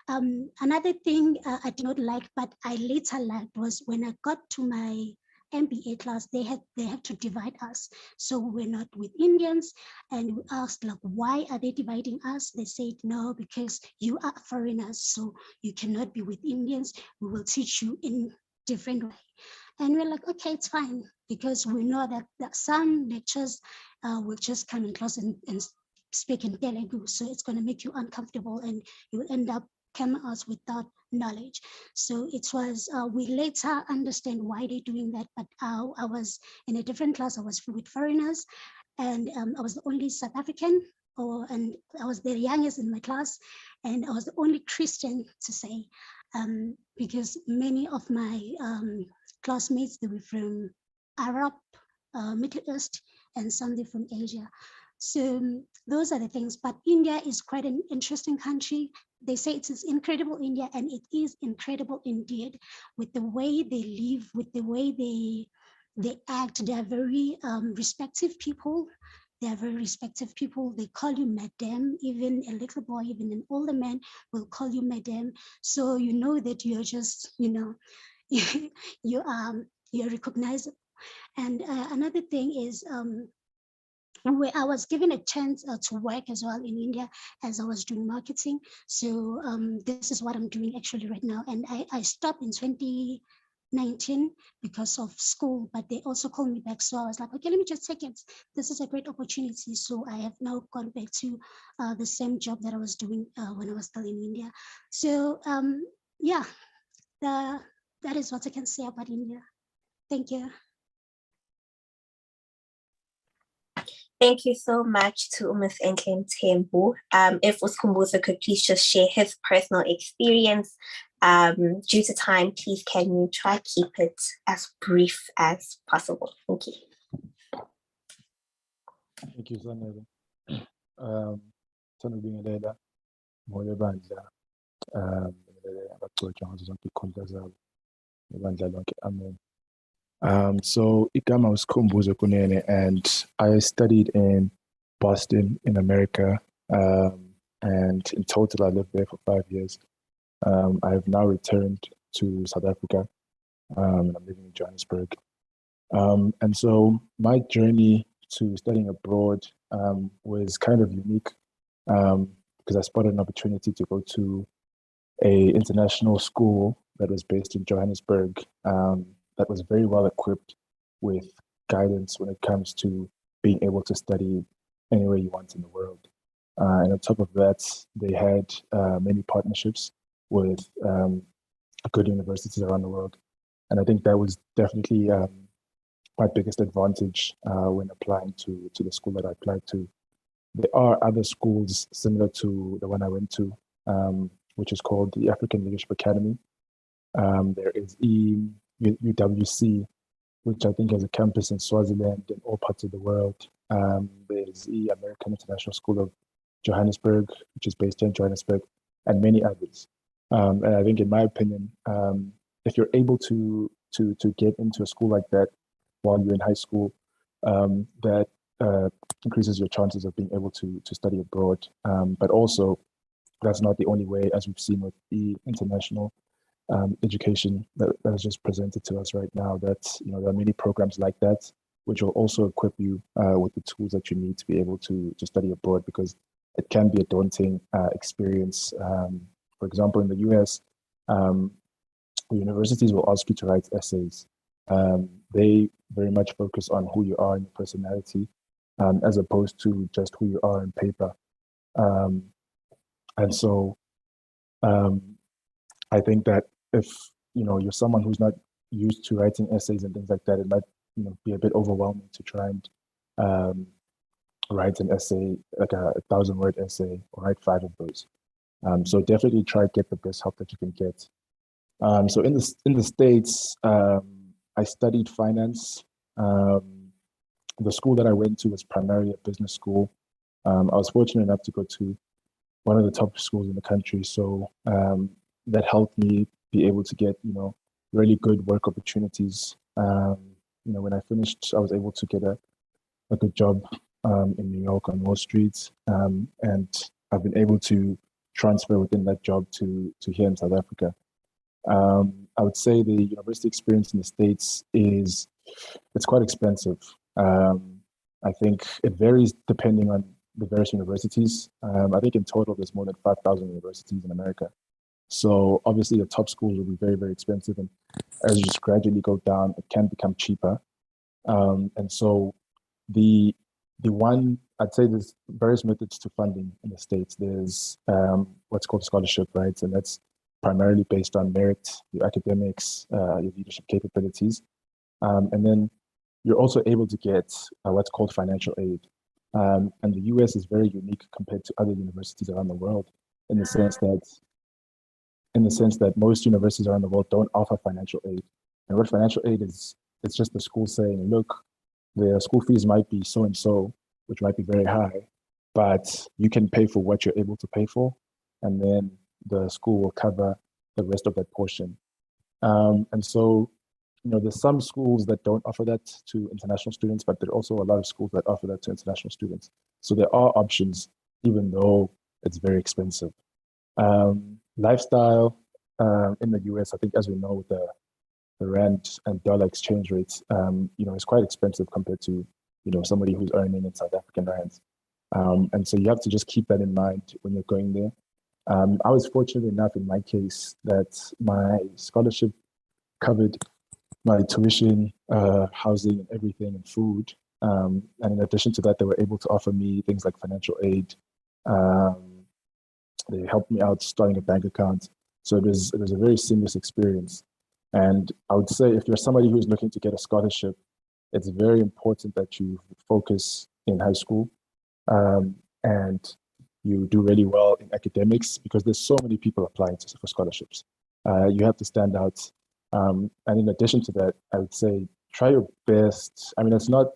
Another thing I did not like, but I later liked, was when I got to my MBA class, they had to divide us. So we're not with Indians, and we asked like, why are they dividing us? They said, no, because you are foreigners, so you cannot be with Indians. We will teach you in different way. And we're like, okay, it's fine, because we know that some lectures will just come in class and speak in Telugu, so it's going to make you uncomfortable and you will end up coming out without knowledge. So it was, we later understand why they're doing that, but I was in a different class. I was with foreigners, and I was the only South African, and I was the youngest in my class, and I was the only Christian to say, because many of my classmates, they were from Arab, Middle East, and some from Asia. So those are the things. But India is quite an interesting country. They say it is incredible India, and it is incredible indeed, with the way they live, with the way they act. They are very respectful people. They are very respectful people. They call you madam, even a little boy, even an older man will call you madam. So you know that you're just, you're recognizable. And another thing is, where I was given a chance to work as well in India as I was doing marketing. So this is what I'm doing actually right now. And I stopped in 2019 because of school, but they also called me back. So I was like, okay, let me just take it. This is a great opportunity. So I have now gone back to the same job that I was doing when I was still in India. So yeah, that is what I can say about India. Thank you. Thank you so much to Ms. Entlem Tembu. If Uskumbuzo could please just share his personal experience. Due to time, please can you try keep it as brief as possible? Thank you. Thank you, Sanela. Sanubingelela moya bandla abagcotshwa ngazo zonke ikhundla zabo nebandla lonke. Amen. So igama uSkhumbuzo Kunene, and I studied in Boston in America, and in total I lived there for 5 years. I have now returned to South Africa, and I'm living in Johannesburg. And so my journey to studying abroad was kind of unique because I spotted an opportunity to go to an international school that was based in Johannesburg, that was very well equipped with guidance when it comes to being able to study anywhere you want in the world. And on top of that, they had many partnerships with good universities around the world. And I think that was definitely my biggest advantage when applying to the school that I applied to. There are other schools similar to the one I went to, which is called the African Leadership Academy. There is UWC, which I think has a campus in Swaziland and all parts of the world. There's the American International School of Johannesburg, which is based in Johannesburg, and many others. And I think, in my opinion, if you're able to get into a school like that while you're in high school, that increases your chances of being able to study abroad. But also, that's not the only way, as we've seen with the international education that is just presented to us right now, that there are many programs like that which will also equip you with the tools that you need to be able to study abroad, because it can be a daunting experience. For example, in the US, the universities will ask you to write essays. They very much focus on who you are and your personality, as opposed to just who you are on paper. And so I think that if you're someone who's not used to writing essays and things like that, it might be a bit overwhelming to try and write an essay, like a 1,000-word essay, or write 5 of those. So definitely try to get the best help that you can get. So in the States, I studied finance. The school that I went to was primarily a business school. I was fortunate enough to go to one of the top schools in the country, so that helped me be able to get really good work opportunities. When I finished, I was able to get a good job in New York on Wall Street, and I've been able to transfer within that job to here in South Africa. I would say the university experience in the States it's quite expensive. I think it varies depending on the various universities. I think in total there's more than 5,000 universities in America. So obviously the top schools will be very, very expensive, and as you just gradually go down, it can become cheaper. And so the one, I'd say there's various methods to funding in the States. There's what's called scholarship, right? And that's primarily based on merit, your academics, your leadership capabilities. And then you're also able to get what's called financial aid. And the US is very unique compared to other universities around the world in the sense that most universities around the world don't offer financial aid. And what financial aid is, it's just the school saying, look, the school fees might be so and so, which might be very high, but you can pay for what you're able to pay for, and then the school will cover the rest of that portion. And so, there's some schools that don't offer that to international students, but there are also a lot of schools that offer that to international students. So there are options, even though it's very expensive. Lifestyle in the US, I think, as we know, with the rand and dollar exchange rates, is quite expensive compared to, somebody who's earning in South African rands. And so you have to just keep that in mind when you're going there. I was fortunate enough in my case that my scholarship covered my tuition, housing, and everything, and food. And in addition to that, they were able to offer me things like financial aid. They helped me out starting a bank account. So it was a very seamless experience. And I would say if you're somebody who's looking to get a scholarship, it's very important that you focus in high school and you do really well in academics, because there's so many people applying for scholarships. You have to stand out. And in addition to that, I would say try your best. I mean, it's not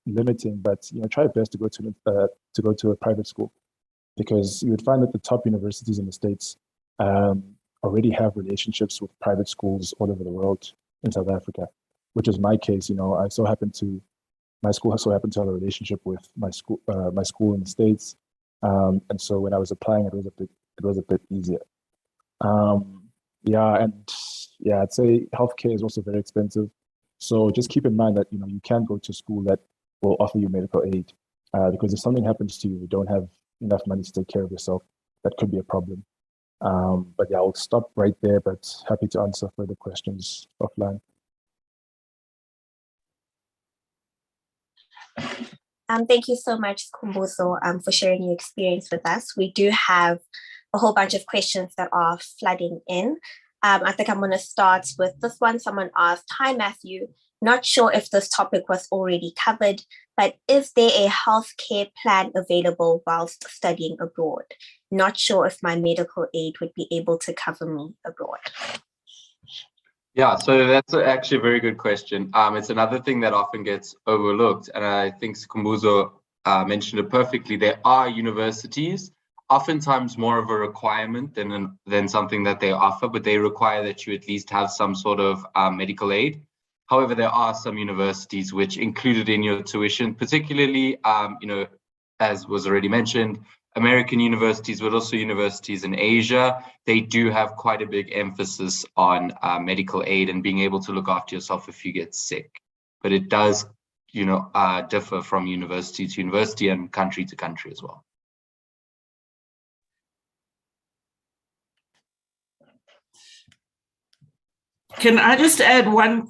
limiting, but try your best to go to a private school, because you would find that the top universities in the States already have relationships with private schools all over the world in South Africa, which is my case. My school so happened to have a relationship with my school in the States, and so when I was applying, it was a bit easier. I'd say healthcare is also very expensive. So just keep in mind that you can go to school that will offer you medical aid, because if something happens to you, you don't have enough money to take care of yourself, that could be a problem. But yeah, I'll stop right there, but happy to answer further questions offline. Thank you so much, Khumbuzo, for sharing your experience with us. We do have a whole bunch of questions that are flooding in. I think I'm going to start with this one. Someone asked, "Hi, Matthew. Not sure if this topic was already covered, but is there a healthcare plan available whilst studying abroad? Not sure if my medical aid would be able to cover me abroad." Yeah, so that's actually a very good question. It's another thing that often gets overlooked, and I think Khumbuzo mentioned it perfectly. There are universities, oftentimes more of a requirement than something that they offer, but they require that you at least have some sort of medical aid. However, there are some universities which included in your tuition, particularly, as was already mentioned, American universities, but also universities in Asia, they do have quite a big emphasis on medical aid and being able to look after yourself if you get sick. But it does, differ from university to university and country to country as well. Can I just add one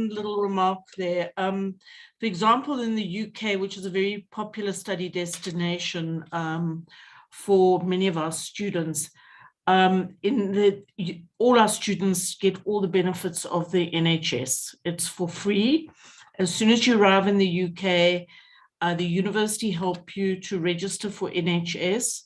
little remark there? For example, in the UK, which is a very popular study destination for many of our students, all our students get all the benefits of the NHS. It's for free. As soon as you arrive in the UK, the university help you to register for NHS.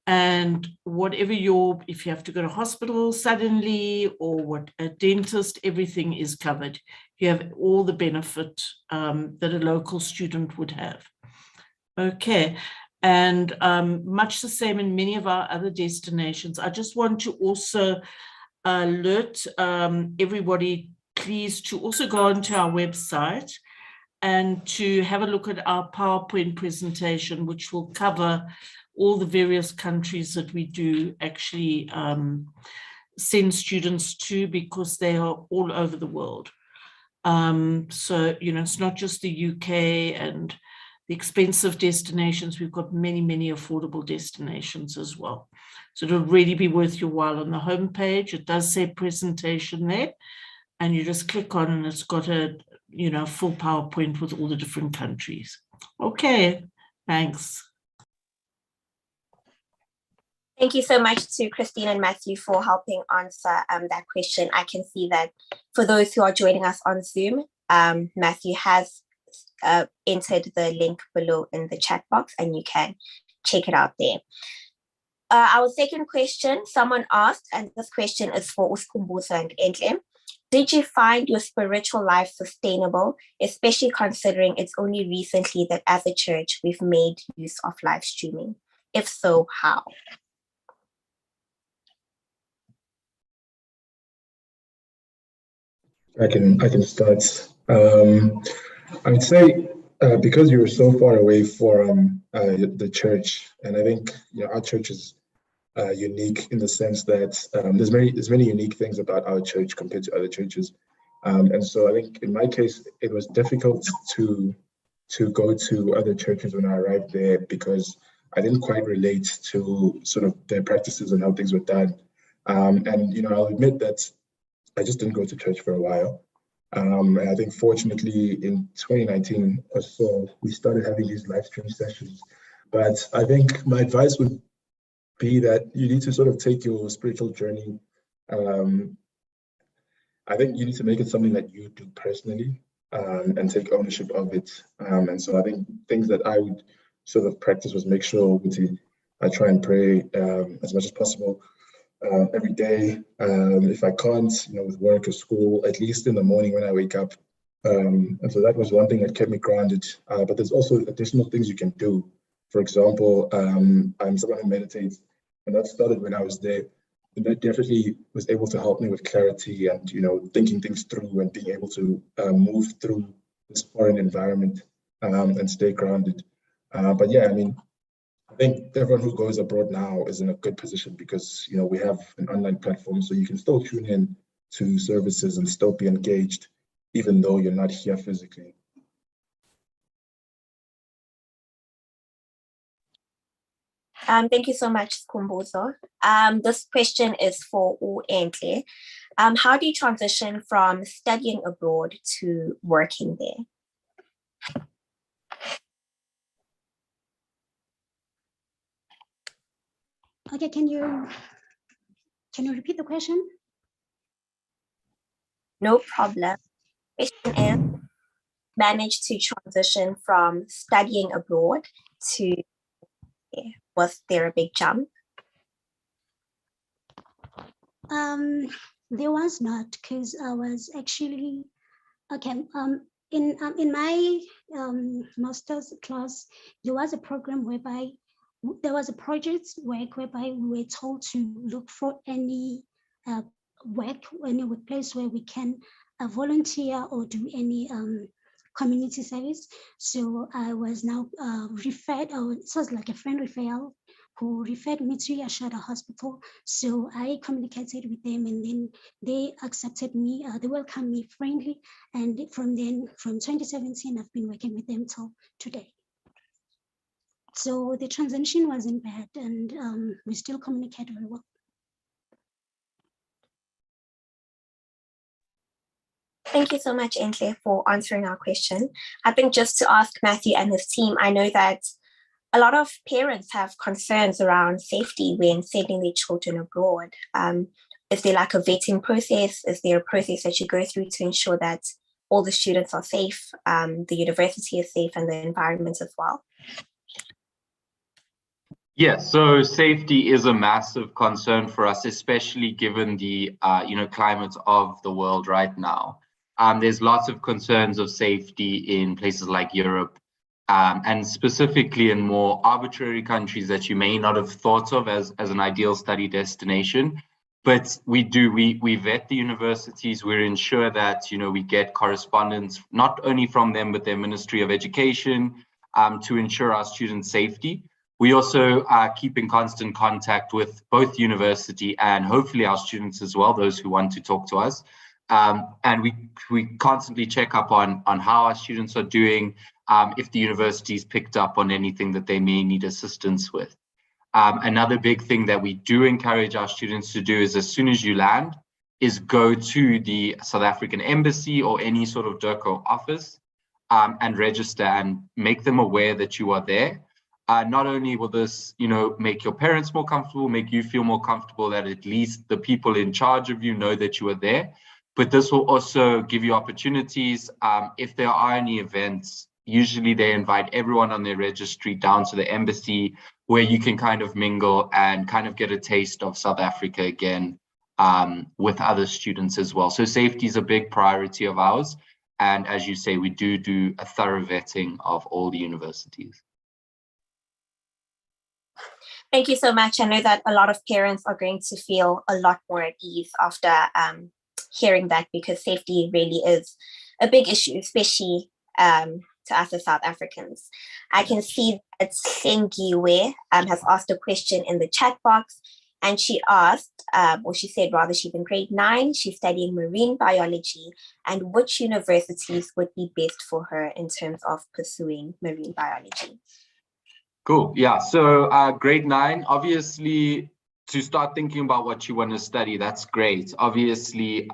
And whatever if you have to go to hospital suddenly or a dentist, everything is covered. You have all the benefit that a local student would have. Okay, and much the same in many of our other destinations. I just want to also alert everybody, please, to also go onto our website and to have a look at our PowerPoint presentation, which will cover all the various countries that we do actually send students to, because they are all over the world. So, it's not just the UK and the expensive destinations. We've got many, many affordable destinations as well. So it'll really be worth your while. On the homepage, it does say presentation there, and you just click on and it's got a, full PowerPoint with all the different countries. Okay, thanks. Thank you so much to Christine and Matthew for helping answer that question. I can see that for those who are joining us on Zoom, Matthew has entered the link below in the chat box, and you can check it out there. Our second question, someone asked, and this question is for Khumbuzo and Entle. Did you find your spiritual life sustainable, especially considering it's only recently that as a church we've made use of live streaming? If so, how? I can start. I would say because you were so far away from the church, and I think our church is unique in the sense that there's many unique things about our church compared to other churches, and so I think in my case it was difficult to go to other churches when I arrived there because I didn't quite relate to sort of their practices and how things were done, and I'll admit that I just didn't go to church for a while. And I think fortunately in 2019 or so, we started having these live stream sessions. But I think my advice would be that you need to sort of take your spiritual journey. I think you need to make it something that you do personally and take ownership of it. And so I think things that I would sort of practice was make sure I try and pray as much as possible. Every day, if I can't, with work or school, at least in the morning when I wake up. And so that was one thing that kept me grounded. But there's also additional things you can do. For example, I'm someone who meditates, and that started when I was there. And that definitely was able to help me with clarity and, thinking things through and being able to move through this foreign environment and stay grounded. But yeah, I mean, I think everyone who goes abroad now is in a good position because we have an online platform, so you can still tune in to services and still be engaged, even though you're not here physically. Thank you so much, Kumbuzo. This question is for Uentle. How do you transition from studying abroad to working there? Okay, can you repeat the question? No problem. Question is, managed to transition from studying abroad to, was there a big jump? There was not, because I was actually in my master's class. There was a program whereby there was a project work whereby we were told to look for any any workplace where we can volunteer or do any community service. So I was now referred, or it was like a friend referral who referred me to Yashada Hospital. So I communicated with them, and then they accepted me. They welcomed me friendly, and from 2017, I've been working with them till today. So the transition wasn't bad, and we still communicate very well. Thank you so much, Entle, for answering our question. I think just to ask Matthew and his team, I know that a lot of parents have concerns around safety when sending their children abroad. Is there like a vetting process? Is there a process that you go through to ensure that all the students are safe, the university is safe, and the environment as well? Yes, so safety is a massive concern for us, especially given the climate of the world right now. There's lots of concerns of safety in places like Europe, and specifically in more arbitrary countries that you may not have thought of as an ideal study destination. But we vet the universities. We ensure that we get correspondence not only from them but their Ministry of Education to ensure our students' safety. We also keep in constant contact with both university and hopefully our students as well, those who want to talk to us. And we constantly check up on how our students are doing, if the university's picked up on anything that they may need assistance with. Another big thing that we do encourage our students to do is, as soon as you land, is go to the South African Embassy or any sort of DIRCO office and register and make them aware that you are there. Not only will this, make your parents more comfortable, make you feel more comfortable that at least the people in charge of you know that you are there, but this will also give you opportunities. If there are any events, usually they invite everyone on their registry down to the embassy where you can kind of mingle and kind of get a taste of South Africa again. with other students as well. So safety is a big priority of ours. And as you say, we do a thorough vetting of all the universities. Thank you so much. I know that a lot of parents are going to feel a lot more at ease after hearing that, because safety really is a big issue, especially to us as South Africans. I can see that Sengiwe has asked a question in the chat box, and she asked, or she said rather, she's in grade 9, she's studying marine biology, and which universities would be best for her in terms of pursuing marine biology? Cool. Yeah. So grade 9, obviously, to start thinking about what you want to study, that's great. Obviously,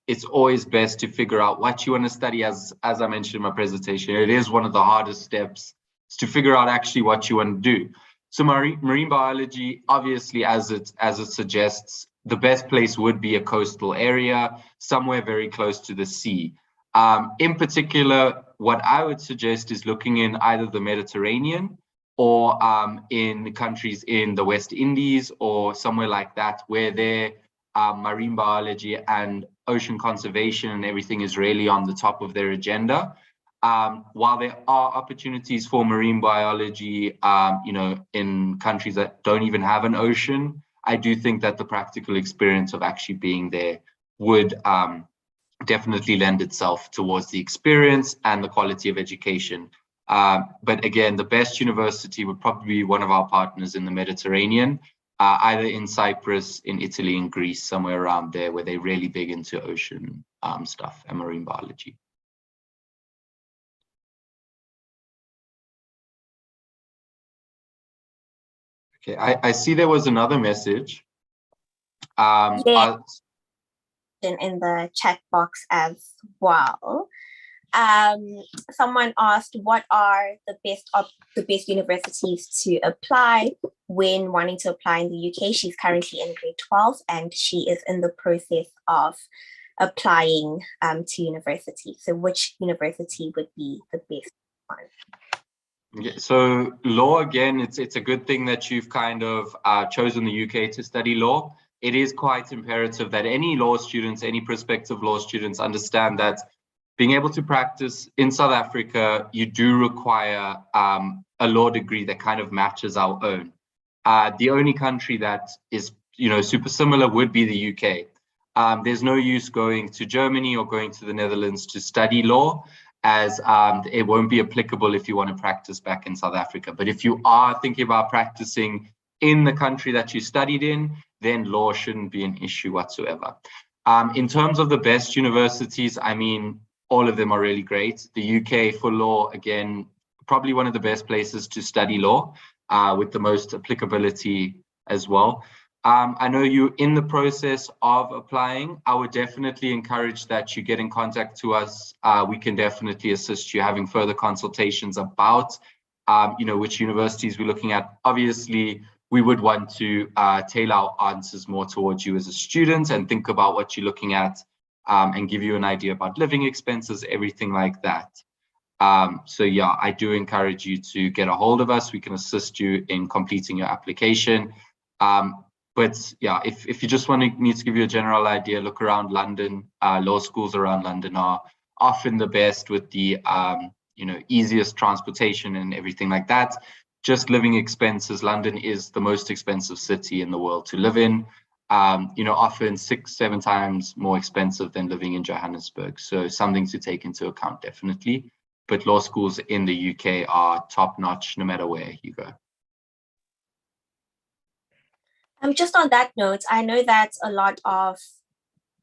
it's always best to figure out what you want to study. As I mentioned in my presentation, it is one of the hardest steps to figure out actually what you want to do. So marine biology, obviously, as it suggests, the best place would be a coastal area, somewhere very close to the sea. In particular, what I would suggest is looking in either the Mediterranean or in countries in the West Indies or somewhere like that, where their marine biology and ocean conservation and everything is really on the top of their agenda. While there are opportunities for marine biology, in countries that don't even have an ocean, I do think that the practical experience of actually being there would definitely lend itself towards the experience and the quality of education. But again, the best university would probably be one of our partners in the Mediterranean, either in Cyprus, in Italy, in Greece, somewhere around there, where they're really big into ocean stuff and marine biology. Okay, I see there was another message. Yeah. In the chat box as well. Someone asked, what are the best universities to apply when wanting to apply in the UK? She's currently in grade 12 and she is in the process of applying to university. So which university would be the best one? Yeah, so law, again, it's a good thing that you've kind of chosen the UK to study law. It is quite imperative that any law students, any prospective law students understand that being able to practice in South Africa, you do require a law degree that kind of matches our own. The only country that is, super similar would be the UK. There's no use going to Germany or going to the Netherlands to study law, as it won't be applicable if you want to practice back in South Africa. But if you are thinking about practicing in the country that you studied in, then law shouldn't be an issue whatsoever. In terms of the best universities, I mean, all of them are really great. The UK for law, again, probably one of the best places to study law, with the most applicability as well. I know you're in the process of applying. I would definitely encourage that you get in contact to us. We can definitely assist you having further consultations about, which universities we're looking at. Obviously, we would want to tailor our answers more towards you as a student and think about what you're looking at, and give you an idea about living expenses, everything like that. So yeah, I do encourage you to get a hold of us. We can assist you in completing your application. But yeah, if you just need to give you a general idea, look around London. Law schools around London are often the best with the easiest transportation and everything like that. Just living expenses, London is the most expensive city in the world to live in. Often 6-7 times more expensive than living in Johannesburg. So something to take into account, definitely. But law schools in the UK are top notch, no matter where you go. Just on that note, I know that a lot of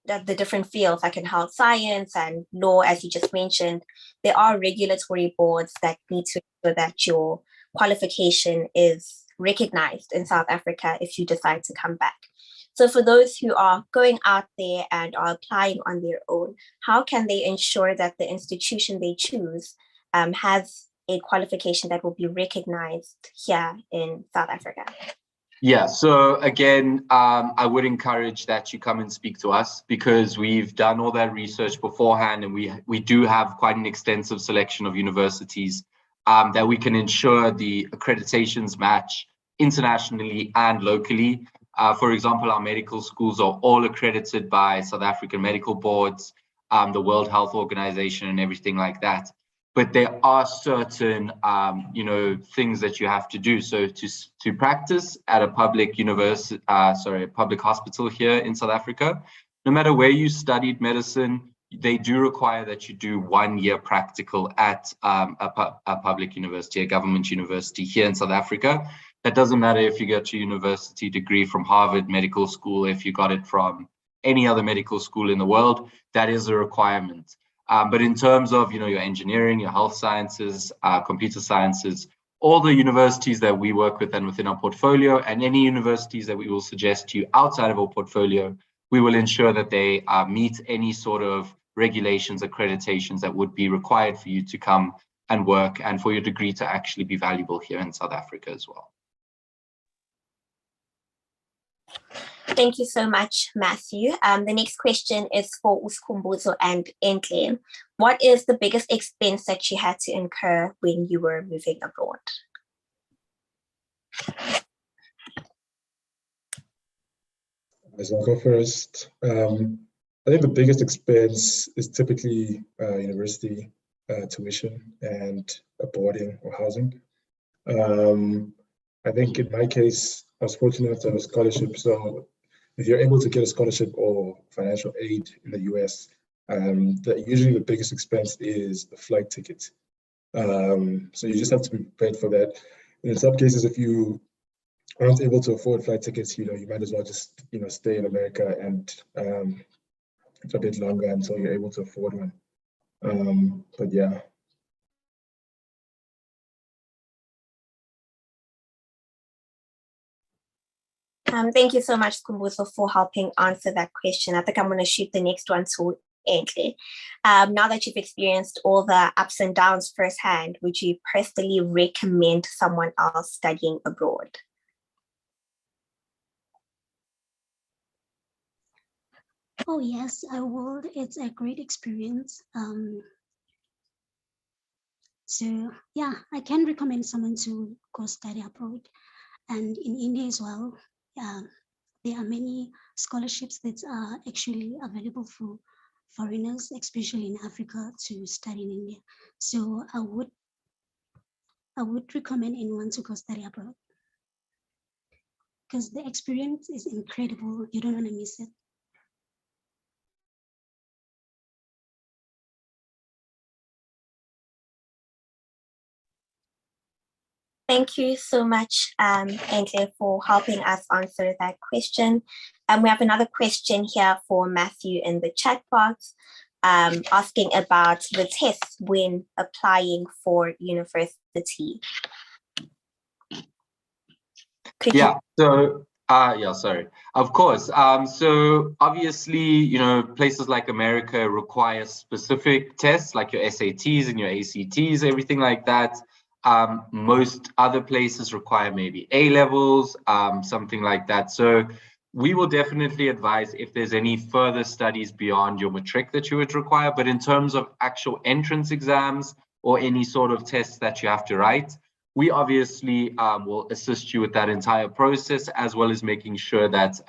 the different fields, like in health science and law, as you just mentioned, there are regulatory boards that need to ensure that your qualification is recognized in South Africa if you decide to come back. So for those who are going out there and are applying on their own, how can they ensure that the institution they choose has a qualification that will be recognized here in South Africa? Yeah, so again, I would encourage that you come and speak to us, because we've done all that research beforehand, and we do have quite an extensive selection of universities that we can ensure the accreditations match internationally and locally. For example, our medical schools are all accredited by South African medical boards, the World Health Organization, and everything like that. But there are certain, things that you have to do. So to practice at a public university, public hospital here in South Africa, no matter where you studied medicine, they do require that you do 1 year practical at a public university, a government university here in South Africa. That doesn't matter if you get your university degree from Harvard Medical School, if you got it from any other medical school in the world, that is a requirement. But in terms of, your engineering, your health sciences, computer sciences, all the universities that we work with and within our portfolio, and any universities that we will suggest to you outside of our portfolio, we will ensure that they meet any sort of regulations, accreditations that would be required for you to come and work and for your degree to actually be valuable here in South Africa as well. Thank you so much, Matthew. The next question is for Uskhumbuzo and Enhle. What is the biggest expense that you had to incur when you were moving abroad? So I'll go first. I think the biggest expense is typically university tuition and boarding or housing. I think in my case, I was fortunate enough to have a scholarship. So if you're able to get a scholarship or financial aid in the US, usually the biggest expense is the flight ticket. So you just have to be prepared for that. And in some cases, if you aren't able to afford flight tickets, you might as well just stay in America and a bit longer until you're able to afford one. But yeah. Thank you so much, Kumbuzo, for helping answer that question. I think I'm going to shoot the next one to Enhle. Now that you've experienced all the ups and downs firsthand, would you personally recommend someone else studying abroad? Oh yes, I would. It's a great experience. So yeah, I can recommend someone to go study abroad, and in India as well. There are many scholarships that are actually available for foreigners, especially in Africa, to study in India. So I would recommend anyone to go study abroad because the experience is incredible. You don't want to miss it. Thank you so much, Enhle, for helping us answer that question. We have another question here for Matthew in the chat box, asking about the tests when applying for university. Of course. So obviously, places like America require specific tests like your SATs and your ACTs, everything like that. Most other places require maybe A levels, something like that. So we will definitely advise if there's any further studies beyond your matric that you would require. But in terms of actual entrance exams or any sort of tests that you have to write, we obviously will assist you with that entire process, as well as making sure that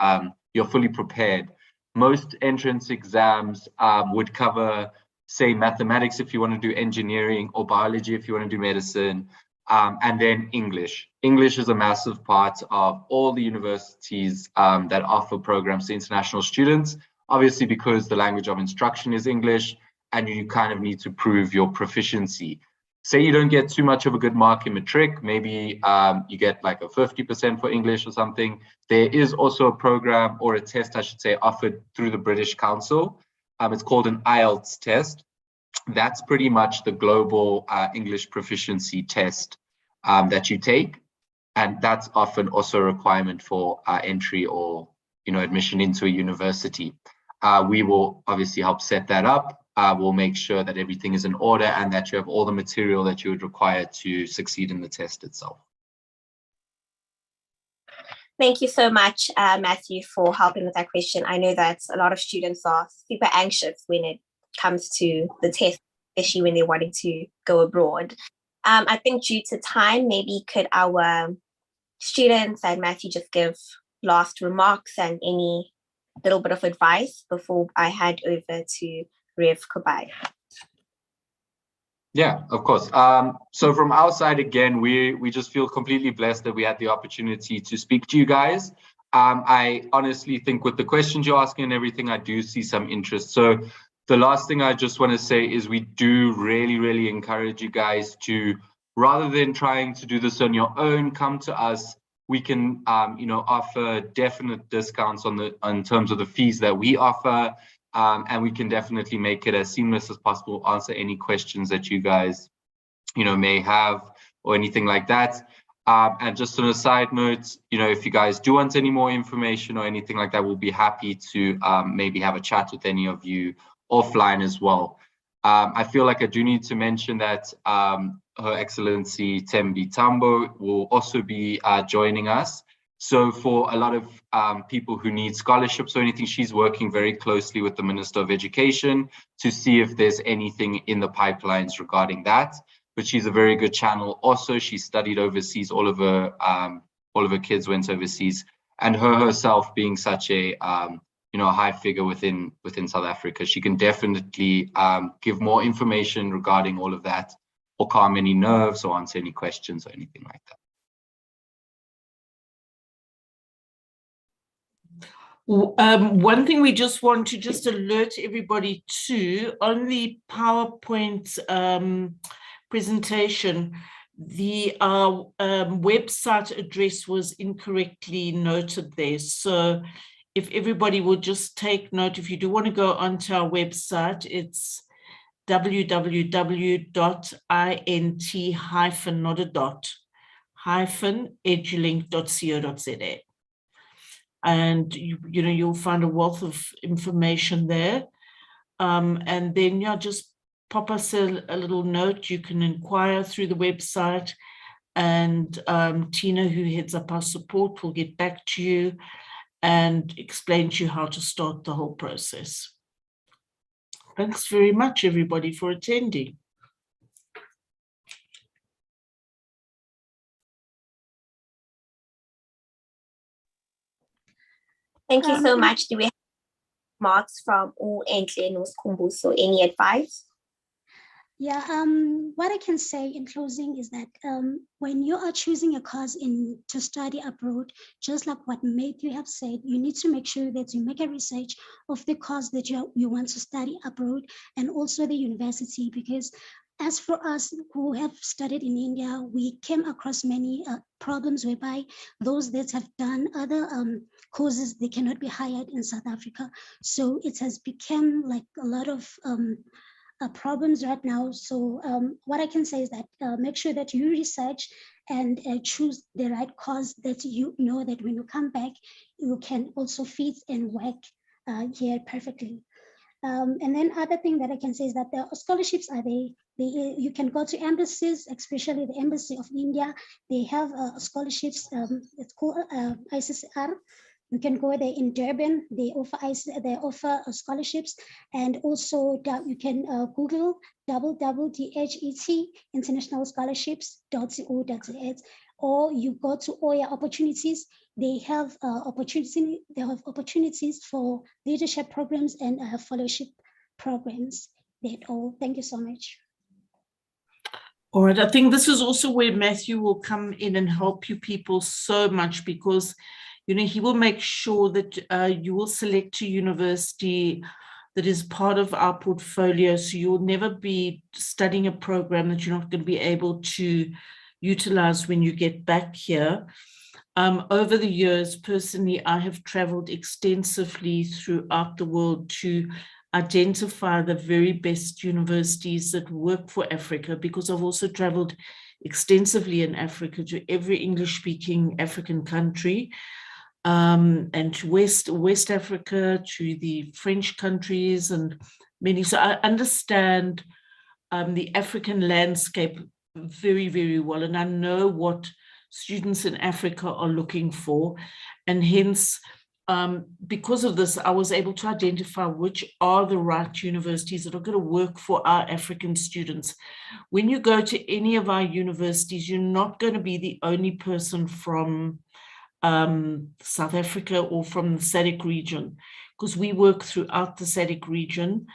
you're fully prepared. Most entrance exams would cover, say, mathematics if you want to do engineering, or biology if you want to do medicine, and then English. English is a massive part of all the universities that offer programs to international students, obviously because the language of instruction is English, and you kind of need to prove your proficiency. Say you don't get too much of a good mark in matric, maybe you get like a 50% for English or something. There is also a program, or a test, I should say, offered through the British Council. It's called an IELTS test. That's pretty much the global English proficiency test that you take. And that's often also a requirement for entry or admission into a university. We will obviously help set that up. We'll make sure that everything is in order and that you have all the material that you would require to succeed in the test itself. Thank you so much, Matthew, for helping with that question. I know that a lot of students are super anxious when it comes to the test, especially when they're wanting to go abroad. I think due to time, maybe could our students and Matthew just give last remarks and any little bit of advice before I hand over to Rev Kubai. Yeah, of course. So from our side, again, we just feel completely blessed that we had the opportunity to speak to you guys. I honestly think with the questions you're asking and everything, I do see some interest. So the last thing I just want to say is we do really, really encourage you guys to, rather than trying to do this on your own, come to us. We can, offer definite discounts on terms of the fees that we offer. And we can definitely make it as seamless as possible, answer any questions that you guys, may have or anything like that. And just on a side note, if you guys do want any more information or anything like that, we'll be happy to maybe have a chat with any of you offline as well. I feel like I do need to mention that Her Excellency Thembi Tambo will also be joining us. So for a lot of people who need scholarships or anything, she's working very closely with the Minister of Education to see if there's anything in the pipelines regarding that. But she's a very good channel. Also, she studied overseas. All of her kids went overseas, and herself being such a high figure within South Africa, she can definitely give more information regarding all of that, or calm any nerves, or answer any questions or anything like that. One thing we just want to alert everybody to, on the PowerPoint presentation, the website address was incorrectly noted there. So if everybody will just take note, if you do want to go onto our website, it's www.int-edulink.co.za. And you'll find a wealth of information there. And then just pop us a little note. You can inquire through the website, and Tina, who heads up our support, will get back to you and explain to you how to start the whole process. Thanks very much, everybody, for attending. Thank you so much. Do we have remarks from Enhle Noskhumbuso? Any advice? Yeah, what I can say in closing is that when you are choosing a course to study abroad, just like what Matthew have said, you need to make sure that you make a research of the course that you want to study abroad, and also the university, because as for us who have studied in India, we came across many problems whereby those that have done other courses, they cannot be hired in South Africa. So it has become like a lot of problems right now. So what I can say is that make sure that you research and choose the right course that you know that when you come back, you can also fit and work here perfectly. And then other thing that I can say is that the scholarships are there. You can go to embassies, especially the Embassy of India. They have scholarships. It's called ICCR. You can go there in Durban. They offer scholarships, and also you can Google WWDHET International Scholarships.co.za, or you go to Oya Opportunities. They have opportunities for leadership programs and fellowship programs. That's all. Thank you so much. All right, I think this is also where Matthew will come in and help you people so much, because he will make sure that you will select a university that is part of our portfolio, so you'll never be studying a program that you're not going to be able to utilize when you get back here. Over the years, personally, I have traveled extensively throughout the world to identify the very best universities that work for Africa, because I've also traveled extensively in Africa to every English-speaking African country, and to West Africa, to the French countries and many. So I understand the African landscape very, very well, and I know what students in Africa are looking for, and hence because of this, I was able to identify which are the right universities that are going to work for our African students. When you go to any of our universities, you're not going to be the only person from South Africa or from the SADC region, because we work throughout the SADC region,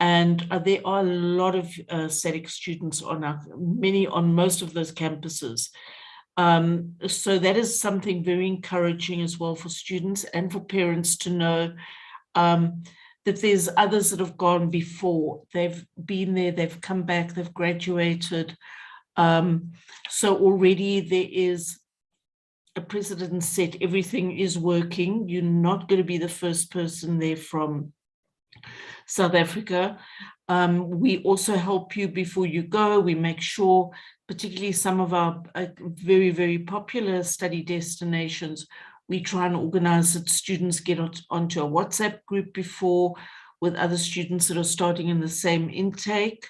and there are a lot of SADC students on most of those campuses. So that is something very encouraging as well for students and for parents to know that there's others that have gone before. They've been there, they've come back, they've graduated. So already there is a precedent set, everything is working. You're not going to be the first person there from South Africa. We also help you before you go. We make sure, particularly some of our very, very popular study destinations, we try and organize that students get onto a WhatsApp group before with other students that are starting in the same intake,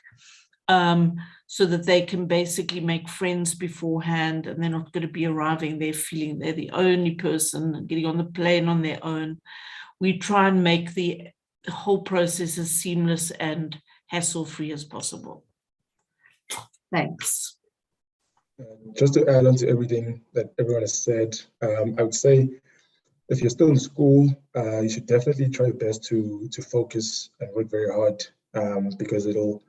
so that they can basically make friends beforehand, and they're not going to be arriving there feeling they're the only person and getting on the plane on their own. We try and make the whole process as seamless and hassle-free as possible. Thanks. Just to add on to everything that everyone has said, I would say if you're still in school, you should definitely try your best to focus and work very hard, because it'll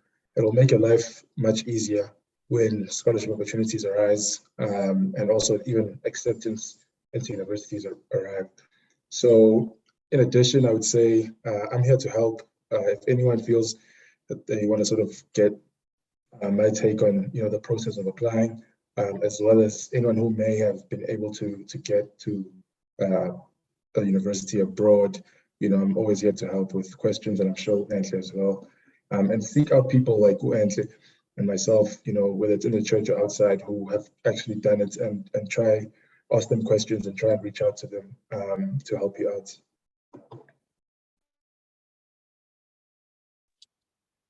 make your life much easier when scholarship opportunities arise, and also even acceptance into universities arrive. So in addition, I would say I'm here to help. If anyone feels that they want to sort of get my take on the process of applying, as well as anyone who may have been able to get to a university abroad, I'm always here to help with questions, and I'm sure Antle as well. And seek out people like Antle and myself, whether it's in the church or outside, who have actually done it, and try ask them questions and try and reach out to them to help you out.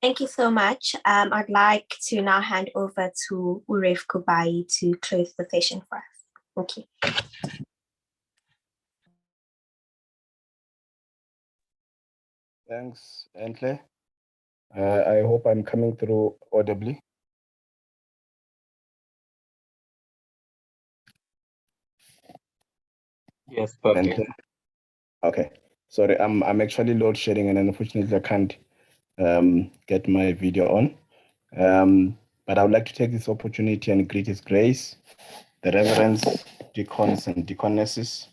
Thank you so much. I'd like to now hand over to Uref Kubai to close the session for us. Thank you. Thanks, Antle. I hope I'm coming through audibly. Yes, perfect. Okay, sorry, I'm actually load shedding, and unfortunately I can't get my video on. But I would like to take this opportunity and greet His Grace, the reverends, deacons and deaconesses,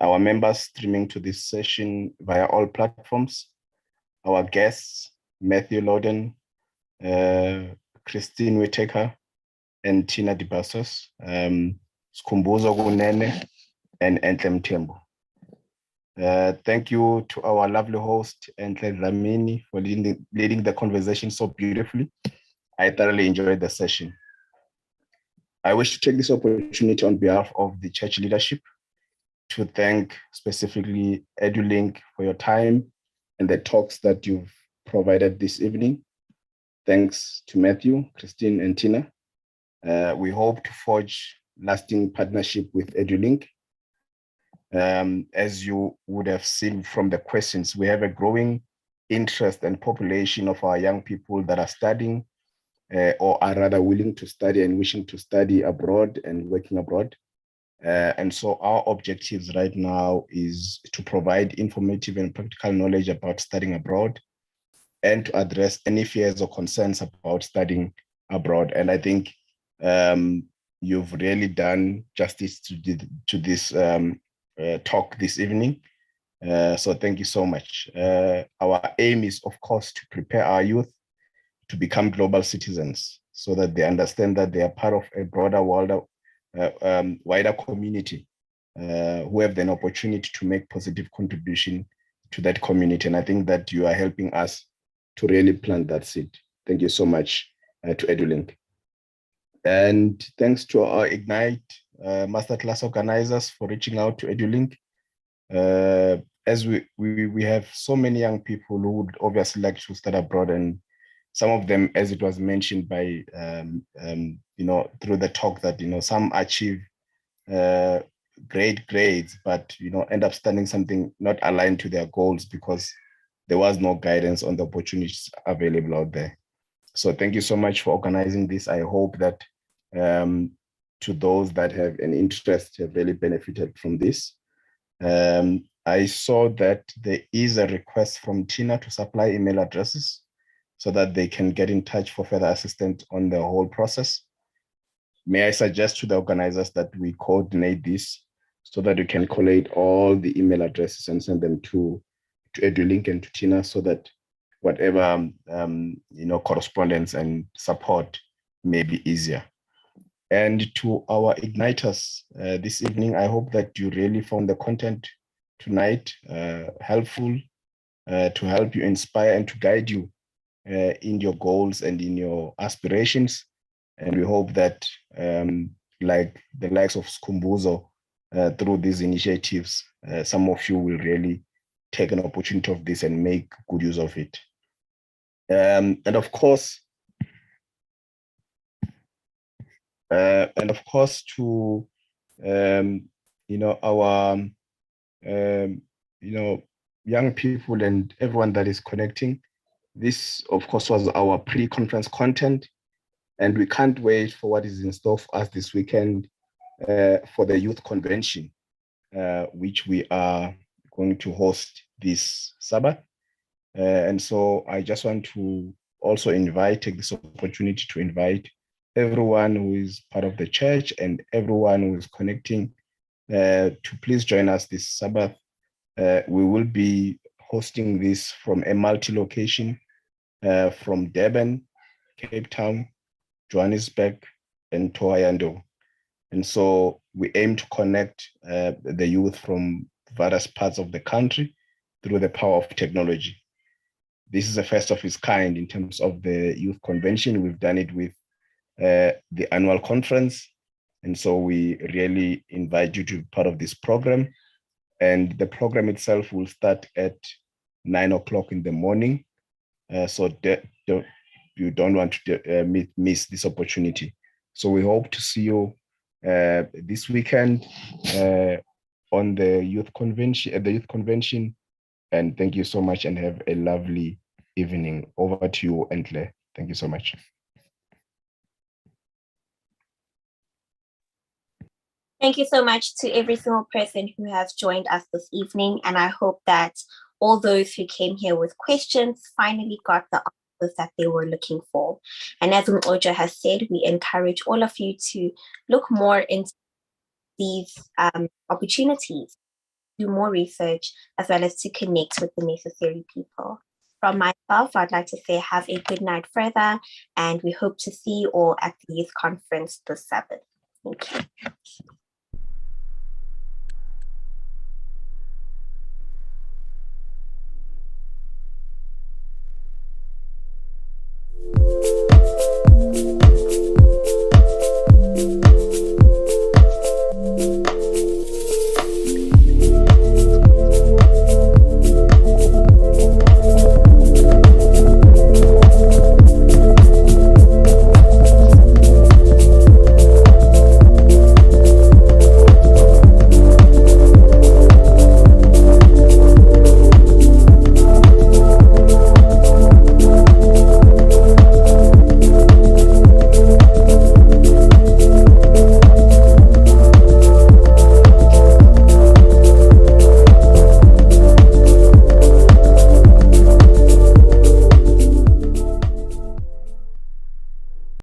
our members streaming to this session via all platforms, our guests, Matthew Loden, Christine Whitaker, and Tina Dibassos, Skumbuzo Gunene, and Entlem Tembo. Thank you to our lovely host, Entle Dlamini, for leading the conversation so beautifully. I thoroughly enjoyed the session. I wish to take this opportunity on behalf of the church leadership to thank specifically Edulink for your time and the talks that you've provided this evening. Thanks to Matthew, Christine, and Tina. We hope to forge lasting partnership with Edulink. As you would have seen from the questions, we have a growing interest and population of our young people that are studying or are rather willing to study and wishing to study abroad and working abroad. And so our objectives right now is to provide informative and practical knowledge about studying abroad and to address any fears or concerns about studying abroad. And I think you've really done justice to this talk this evening. So thank you so much. Our aim is, of course, to prepare our youth to become global citizens so that they understand that they are part of a broader world, wider community who have an opportunity to make positive contribution to that community. And I think that you are helping us to really plant that seed. Thank you so much to Edulink. And thanks to our Ignite Masterclass organizers for reaching out to Edulink. As we have so many young people who would obviously like to study abroad, and some of them, as it was mentioned by, through the talk, that, some achieve great grades, but, end up studying something not aligned to their goals because there was no guidance on the opportunities available out there. So thank you so much for organizing this. I hope that to those that have an interest have really benefited from this. I saw that there is a request from Tina to supply email addresses so that they can get in touch for further assistance on the whole process. May I suggest to the organizers that we coordinate this so that we can collate all the email addresses and send them to Edulink and to Tina, so that whatever correspondence and support may be easier. And to our igniters this evening, I hope that you really found the content tonight helpful to help you inspire and to guide you in your goals and in your aspirations. And we hope that like the likes of Skhumbuzo, through these initiatives, some of you will really take an opportunity of this and make good use of it. And of course, to our young people and everyone that is connecting, this of course was our pre-conference content, and we can't wait for what is in store for us this weekend for the youth convention, which we are going to host this Sabbath. And so I just want to also take this opportunity to invite everyone who is part of the church and everyone who is connecting to please join us this Sabbath. We will be hosting this from a multi-location from Durban, Cape Town, Johannesburg, and Thohoyandou. And so we aim to connect the youth from various parts of the country through the power of technology. This is the first of its kind in terms of the youth convention. We've done it with the annual conference. And so we really invite you to be part of this program. And the program itself will start at 9 o'clock in the morning. So you don't want to miss this opportunity. So we hope to see you this weekend on the youth convention, and thank you so much and have a lovely evening. Over to you, Entle. Thank you so much. Thank you so much to every single person who has joined us this evening, and I hope that all those who came here with questions finally got the answers that they were looking for. And as Ojo has said, we encourage all of you to look more into these opportunities, do more research, as well as to connect with the necessary people. From myself, I'd like to say have a good night further, and we hope to see you all at the youth conference this Sabbath. Thank you.